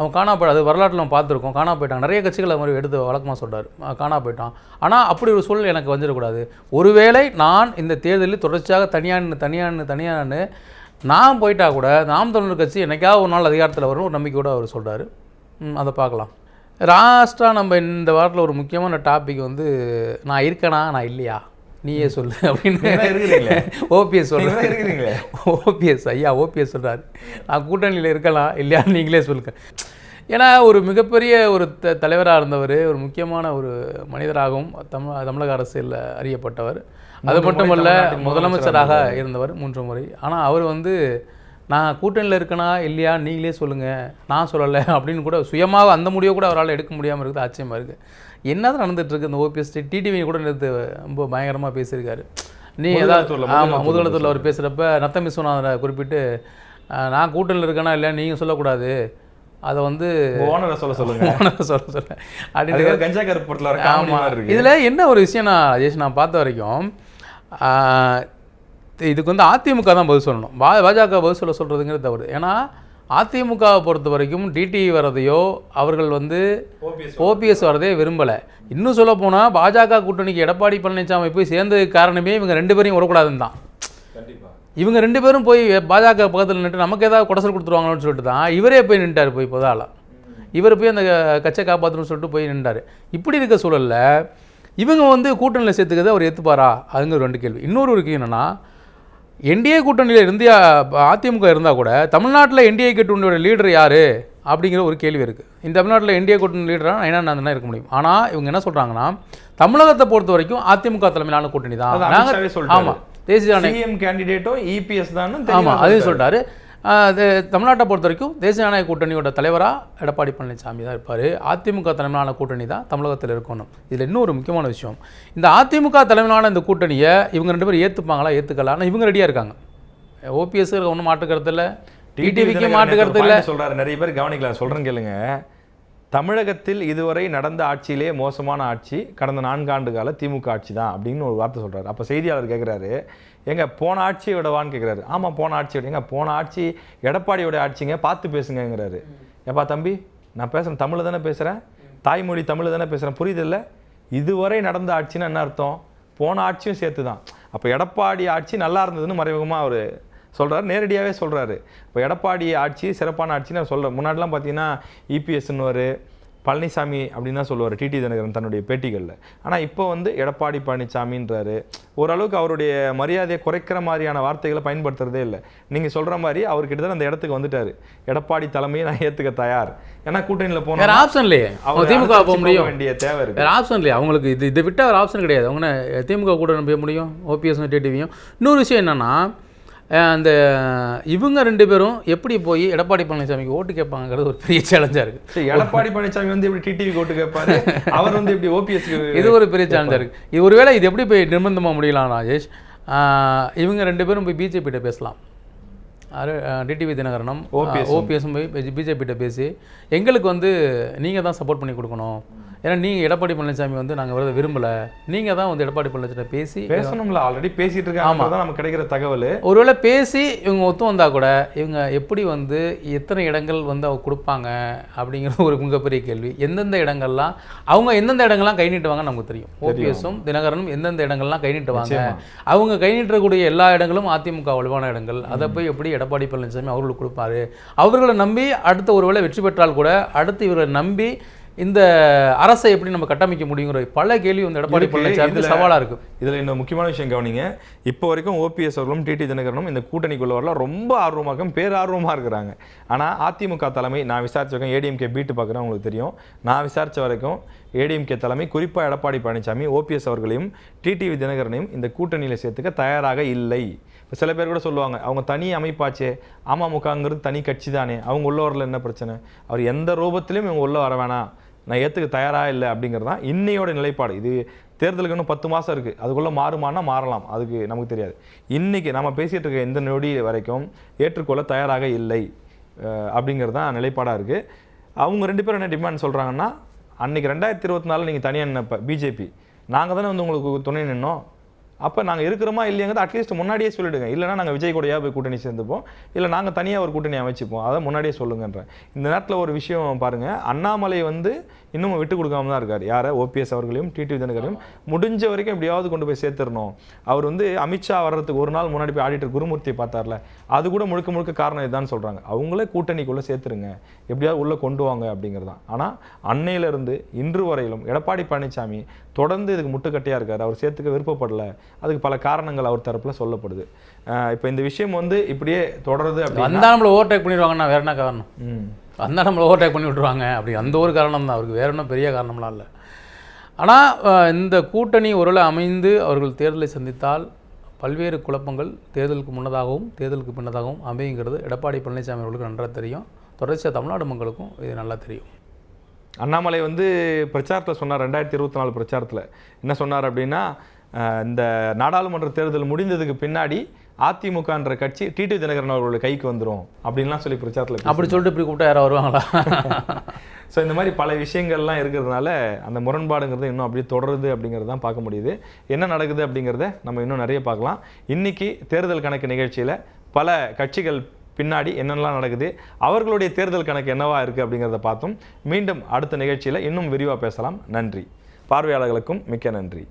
அவங்க அது வரலாற்றில் நம்ம பார்த்துருக்கோம், காணாம போயிட்டாங்க. நிறைய கட்சிகள் அது மாதிரி எடுத்து வழக்கமாக சொல்கிறார், காணாம போயிட்டான். ஆனால் அப்படி ஒரு சூழல் எனக்கு வந்துடக்கூடாது. ஒருவேளை நான் இந்த தேர்தலில் தொடர்ச்சியாக தனியான்னு நான் போயிட்டா கூட நாம் தமிழர் கட்சி என்னைக்காவது ஒரு நாள் அதிகாரத்தில் வரும் ஒரு நம்பிக்கையோடு அவர் சொல்கிறார். அதை பார்க்கலாம். லாஸ்ட்டாக நம்ம இந்த வாரத்தில் ஒரு முக்கியமான டாபிக் வந்து, நான் இருக்கேனா நான் இல்லையா நீயே சொல்லு அப்படின்னு ஓபிஎஸ் சொல்கிறேன். ஓபிஎஸ் சொல்கிறாரு, நான் கூட்டணியில் இருக்கலாம் இல்லையா நீங்களே சொல்லுங்க. ஏன்னா ஒரு மிகப்பெரிய ஒரு தலைவராக இருந்தவர், ஒரு முக்கியமான ஒரு மனிதராகவும் தமிழக அரசியலில் அறியப்பட்டவர். அது மட்டுமல்ல முதலமைச்சராக இருந்தவர் 3 முறை. ஆனால் அவர் வந்து நான் கூட்டணியில் இருக்கேனா இல்லையா நீங்களே சொல்லுங்கள், நான் சொல்லலை அப்படின்னு கூட சுயமாக அந்த முடிவை கூட அவரால் எடுக்க முடியாமல் இருக்குது. ஆச்சரியமாக இருக்குது. என்ன தான் நடந்துகிட்ருக்கு இந்த ஓபிஎஸ். டிடிவி கூட நேற்று ரொம்ப பயங்கரமாக பேசியிருக்காரு. நீ ஏதாவது ஆமாம் முதுகலத்தூரில் அவர் பேசுகிறப்ப நத்தம் விஸ்வநாதனை குறிப்பிட்டு, நான் கூட்டணியில் இருக்கேனா இல்லையா நீங்கள் சொல்லக்கூடாது, அதை வந்து
ஓனரை சொல்ல அப்படின்னு கஞ்சா கருப்பு. ஆமாம்,
இதில் என்ன ஒரு விஷயம் நான் பார்த்த வரைக்கும், இதுக்கு வந்து அதிமுக தான் பதில் சொல்லணும், பாஜக பதில் சொல்கிறதுங்கிறது தவறு. ஏன்னா அதிமுகவை பொறுத்த வரைக்கும் டிடிவி வரதையோ அவர்கள் வந்து ஓபிஎஸ் வரதையோ விரும்பலை. இன்னும் சொல்ல போனால் பாஜக கூட்டணிக்கு எடப்பாடி பழனிசாமி போய் சேர்ந்ததுக்கு காரணமே இவங்க 2 பேரையும் விடக்கூடாதுன்னு தான். இவங்க 2 பேரும் போய் பாஜக பக்கத்தில் நின்று நமக்கு ஏதாவது குடசல் கொடுத்துருவாங்கன்னு சொல்லிட்டு தான் இவரே போய் நின்ட்டார். போய் இப்போதால இவர் போய் அந்த கட்சியை காப்பாற்றணும்னு சொல்லிட்டு போய் நின்றார். இப்படி இருக்க சூழலில் இவங்க வந்து கூட்டணியில் சேர்த்துக்கிறத அவர் ஏற்றுப்பாரா, அதுங்கிற 2 கேள்வி. இன்னொரு இருக்கு என்னென்னா, என்டிஏ கூட்டணியில் அதிமுக இருந்தால் கூட தமிழ்நாட்டில் என்டிஏ கூட்டணியோட லீடர் யார் அப்படிங்கிற ஒரு கேள்வி இருக்குது. இந்த தமிழ்நாட்டில் என்டிஏ கூட்டணி லீடராக என்ன இருக்க முடியும். ஆனால் இவங்க என்ன சொல்கிறாங்கன்னா, தமிழகத்தை பொறுத்த வரைக்கும் அதிமுக தலைமையிலான கூட்டணி தான். ஆமாம், தேசிய
கேண்டிடேட்டும் இபிஎஸ் தான்.
ஆமாம், அதையும் சொல்லிட்டாரு. தமிழ்நாட்டை பொறுத்த வரைக்கும் தேசிய ஜனநாயக கூட்டணியோட தலைவராக எடப்பாடி பழனிசாமி தான் இருப்பார். அதிமுக தலைமையிலான கூட்டணி தான் தமிழகத்தில் இருக்கணும். இதில் இன்னொரு முக்கியமான விஷயம், இந்த அதிமுக தலைமையிலான இந்த கூட்டணியை இவங்க 2 பேரும் ஏற்றுப்பாங்களா ஏற்றுக்கலாம், ஆனால் இவங்க ரெடியாக இருக்காங்க. ஓபிஎஸ் ஒன்றும் மாற்றுக்கிறது இல்லை, டிடிவிக்கு மாற்றுக்கிறது இல்லை
சொல்கிறாரு. நிறைய பேர் கவனிக்கலாம், சொல்கிறேன்னு கேளுங்க. தமிழகத்தில் இதுவரை நடந்த ஆட்சியிலே மோசமான ஆட்சி கடந்த 4 ஆண்டு கால திமுக ஆட்சி தான் அப்படின்னு ஒரு வார்த்தை சொல்கிறாரு. அப்போ செய்தியாளர் கேட்குறாரு, எங்க போன ஆட்சியை விடவான்னு கேட்குறாரு. ஆமாம், போன ஆட்சி விடுங்க, போன ஆட்சி எடப்பாடியோட ஆட்சிங்க, பார்த்து பேசுங்கிறாரு. ஏப்பா தம்பி, நான் பேசுகிறேன் தமிழ் தானே பேசுகிறேன், தாய்மொழி தமிழ் தானே பேசுகிறேன், புரியுது இல்லை? இதுவரை நடந்த ஆட்சின்னு என்ன அர்த்தம்? போன ஆட்சியும் சேர்த்து தான். அப்போ எடப்பாடி ஆட்சி நல்லா இருந்ததுன்னு மறைமுகமாக அவர் சொல்கிறார், நேரடியாகவே சொல்கிறாரு. இப்போ எடப்பாடி ஆட்சி சிறப்பான ஆட்சின்னு சொல்கிறேன். முன்னாடிலாம் பார்த்தீங்கன்னா இபிஎஸ்ன்னு பழனிசாமி அப்படின்னு தான் சொல்லுவார் டிடி தினகரன் தன்னுடைய பேட்டிகளில். ஆனால் இப்போ வந்து எடப்பாடி பழனிசாமின்றாரு. ஓரளவுக்கு அவருடைய மரியாதையை குறைக்கிற மாதிரியான வார்த்தைகளை பயன்படுத்துறதே இல்லை. நீங்கள் சொல்கிற மாதிரி அவர்கிட்ட தான் அந்த இடத்துக்கு வந்துட்டார். எடப்பாடி தலைமையை நான் ஏற்றுக்க தயார், ஏன்னா கூட்டணியில் போன
வேறு ஆப்ஷன் இல்லையே, திமுக போக முடியும்
வேண்டிய தேவை இருக்குது.
வேறு ஆப்ஷன் இல்லையா அவங்களுக்கு, இதை விட்டால் ஒரு ஆப்ஷன் கிடையாது. அவங்க திமுக கூட போக முடியும், ஓபிஎஸ் டிடிவியும். இன்னொரு விஷயம் என்னென்னா, அந்த இவங்க 2 பேரும் எப்படி போய் எடப்பாடி பழனிசாமிக்கு ஓட்டு கேட்பாங்கிறது ஒரு பெரிய சேலஞ்சாக இருக்குது.
எடப்பாடி பழனிசாமி வந்து எப்படி டிடிவிக்கு ஓட்டு கேட்பாரு, அவர் வந்து எப்படி ஓபிஎஸ்,
இது ஒரு பெரிய சேலஞ்சாக இருக்குது. இது ஒருவேளை இது எப்படி போய் நிர்பந்தமாக முடியலாம் ராஜேஷ்? இவங்க 2 பேரும் போய் பிஜேபிகிட்ட பேசலாம். டிடிவி தினகரனும் ஓபிஎஸும் போய் பிஜேபிகிட்ட பேசி எங்களுக்கு வந்து நீங்கள் தான் சப்போர்ட் பண்ணி கொடுக்கணும், ஏன்னா நீங்கள் எடப்பாடி பழனிசாமி வந்து நாங்கள் வரதை விரும்பலை, நீங்கள் தான் வந்து எடப்பாடி பழனிசாமி
பேசணும்ல. ஆல்ரெடி பேசிட்டு இருக்காங்க, தான் நமக்கு கிடைக்கிற தகவல்.
ஒருவேளை பேசி இவங்க ஒத்து வந்தால் கூட இவங்க எப்படி வந்து எத்தனை இடங்கள் வந்து அவங்க கொடுப்பாங்க அப்படிங்கிறது ஒரு மிகப்பெரிய கேள்வி. எந்தெந்த இடங்கள்லாம் அவங்க எந்தெந்த இடங்கள்லாம் கை நீட்டுவாங்கன்னு நமக்கு தெரியும். ஓபிஎஸும் தினகரனும் எந்தெந்த இடங்கள்லாம் கை நீட்டுவாங்க, அவங்க கை நீட்டக்கூடிய எல்லா இடங்களும் அதிமுக வலுவான இடங்கள். அதை போய் எப்படி எடப்பாடி பழனிசாமி அவர்களுக்கு கொடுப்பாரு? அவர்களை நம்பி அடுத்த ஒருவேளை வெற்றி பெற்றால் கூட அடுத்து இவர்களை நம்பி இந்த அரசை எப்படி நம்ம கட்டமைக்க முடியுங்கிற பல கேள்வி வந்து எடப்பாடி பழனிசாமி சவாலாக இருக்குது.
இதில் இன்னும் முக்கியமான விஷயம் கவனிங்க. இப்போ வரைக்கும் ஓபிஎஸ் அவர்களும் டிடி தினகரனும் இந்த கூட்டணிக்குள்ள வரலாம் ரொம்ப ஆர்வமாக பேரார்வமாக இருக்கிறாங்க. ஆனால் அதிமுக தலைமை, நான் விசாரிச்ச வரைக்கும், ஏடிஎம்கே பீட்டு பார்க்குறேன் உங்களுக்கு தெரியும், நான் விசாரித்த வரைக்கும் ஏடிஎம்கே தலைமை குறிப்பாக எடப்பாடி பழனிசாமி ஓபிஎஸ் அவர்களையும் டிடிவி தினகரனையும் இந்த கூட்டணியில் சேர்த்துக்க தயாராக இல்லை. இப்போ சில பேர் கூட சொல்லுவாங்க, அவங்க தனி அமைப்பாச்சே, அமமுகங்கிறது தனி கட்சி தானே, அவங்க உள்ள வரல என்ன பிரச்சனை, அவர் எந்த ரூபத்திலையும் இவங்க உள்ள வர வேணாம், நான் ஏற்றுக்க தயாராக இல்லை அப்படிங்கிறது தான் இன்னையோட நிலைப்பாடு. இது தேர்தலுக்கு இன்னும் 10 மாதம் இருக்குது, அதுக்குள்ளே மாறுமானா மாறலாம், அதுக்கு நமக்கு தெரியாது. இன்றைக்கி நம்ம பேசிகிட்டு இருக்க இந்த நொடி வரைக்கும் ஏற்றுக்கொள்ள தயாராக இல்லை அப்படிங்கிறது தான் நிலைப்பாடாக இருக்குது. அவங்க 2 பேரும் என்ன டிமாண்ட் சொல்கிறாங்கன்னா, அன்றைக்கி 2024 நீங்கள் தனியாக நின்னப்போ பிஜேபி நாங்கள் தானே வந்து உங்களுக்கு துணை நின்னோம், அப்போ நாங்கள் இருக்கிறோமா இல்லையாங்கிறது அட்லீஸ்ட் முன்னாடியே சொல்லிவிடுங்க. இல்லைனா நாங்கள் விஜய் கூடயா போய் கூட்டணி சேர்ந்துப்போம், இல்லை நாங்கள் தனியாக ஒரு கூட்டணி அமைச்சிப்போம், அதை முன்னாடியே சொல்லுங்கன்றேன். இந்த நேரத்தில் ஒரு விஷயம் பாருங்கள், அண்ணாமலை வந்து இன்னும் விட்டு கொடுக்காம தான் இருக்கார். யாரை? ஓபிஎஸ் அவர்களையும் டிடிவி தினகரையும் முடிஞ்ச வரைக்கும் எப்படியாவது கொண்டு போய் சேர்த்துடணும். அவர் வந்து அமித்ஷா வர்றதுக்கு ஒரு நாள் முன்னாடி போய் ஆடிட்டர் குருமூர்த்தி பார்த்தார்ல, அது கூட முழுக்க முழுக்க காரணம் இதுதான் சொல்கிறாங்க. அவங்களே கூட்டணிக்குள்ளே சேர்த்துருங்க, எப்படியாவது உள்ளே கொண்டு வாங்க அப்படிங்கிறது தான். ஆனால் அன்னையிலிருந்து இன்று வரையிலும் எடப்பாடி பழனிசாமி தொடர்ந்து இதுக்கு முட்டுக்கட்டையாக இருக்கார். அவர் சேர்த்துக்க விருப்பப்படலை, அதுக்கு பல காரணங்கள் அவர் தரப்பில் சொல்லப்படுது. இப்போ இந்த விஷயம் வந்து இப்படியே தொடருது
அப்படின்னா நம்மளை ஓவர்டேக் பண்ணிடுவாங்கன்னா வேற என்ன காரணம்? அந்த நம்மளை ஓவர்டேக் பண்ணி விட்ருவாங்க அப்படி, அந்த ஒரு காரணம் தான், அவருக்கு வேற ஒன்றும் பெரிய காரணம்லாம் இல்லை. ஆனால் இந்த கூட்டணி ஒருவேளை அமைந்து அவர்கள் தேர்தலை சந்தித்தால் பல்வேறு குழப்பங்கள் தேர்தலுக்கு முன்னதாகவும் தேர்தலுக்கு பின்னதாகவும் அமையுங்கிறது எடப்பாடி பழனிசாமி அவர்களுக்கு நன்றாக தெரியும். தொடர்ச்சியாக தமிழ்நாடு மக்களுக்கும் இது நல்லா தெரியும்.
அண்ணாமலை வந்து பிரச்சாரத்தில் சொன்னார், 2024 பிரச்சாரத்தில் என்ன சொன்னார் அப்படின்னா, இந்த நாடாளுமன்ற தேர்தல் முடிந்ததுக்கு பின்னாடி அதிமுகன்ற கட்சி டிடி தினகரன் அவர்களுடைய கைக்கு வந்துடும் அப்படின்லாம் சொல்லி பிரச்சாரத்தில்
அப்படி சொல்லிட்டு இப்படி கூப்பிட்டா யாரும் வருவாங்களா?
ஸோ இந்த மாதிரி பல விஷயங்கள்லாம் இருக்கிறதுனால அந்த முரண்பாடுங்கிறது இன்னும் அப்படியே தொடருது அப்படிங்கிறது தான் பார்க்க முடியுது. என்ன நடக்குது அப்படிங்கிறத நம்ம இன்னும் நிறைய பார்க்கலாம். இன்றைக்கி தேர்தல் கணக்கு நிகழ்ச்சியில் பல கட்சிகள் பின்னாடி என்னென்னலாம் நடக்குது, அவர்களுடைய தேர்தல் கணக்கு என்னவா இருக்குது அப்படிங்கிறத பார்த்தோம். மீண்டும் அடுத்த நிகழ்ச்சியில் இன்னும் விரிவாக பேசலாம். நன்றி. பார்வையாளர்களுக்கும் மிக்க நன்றி.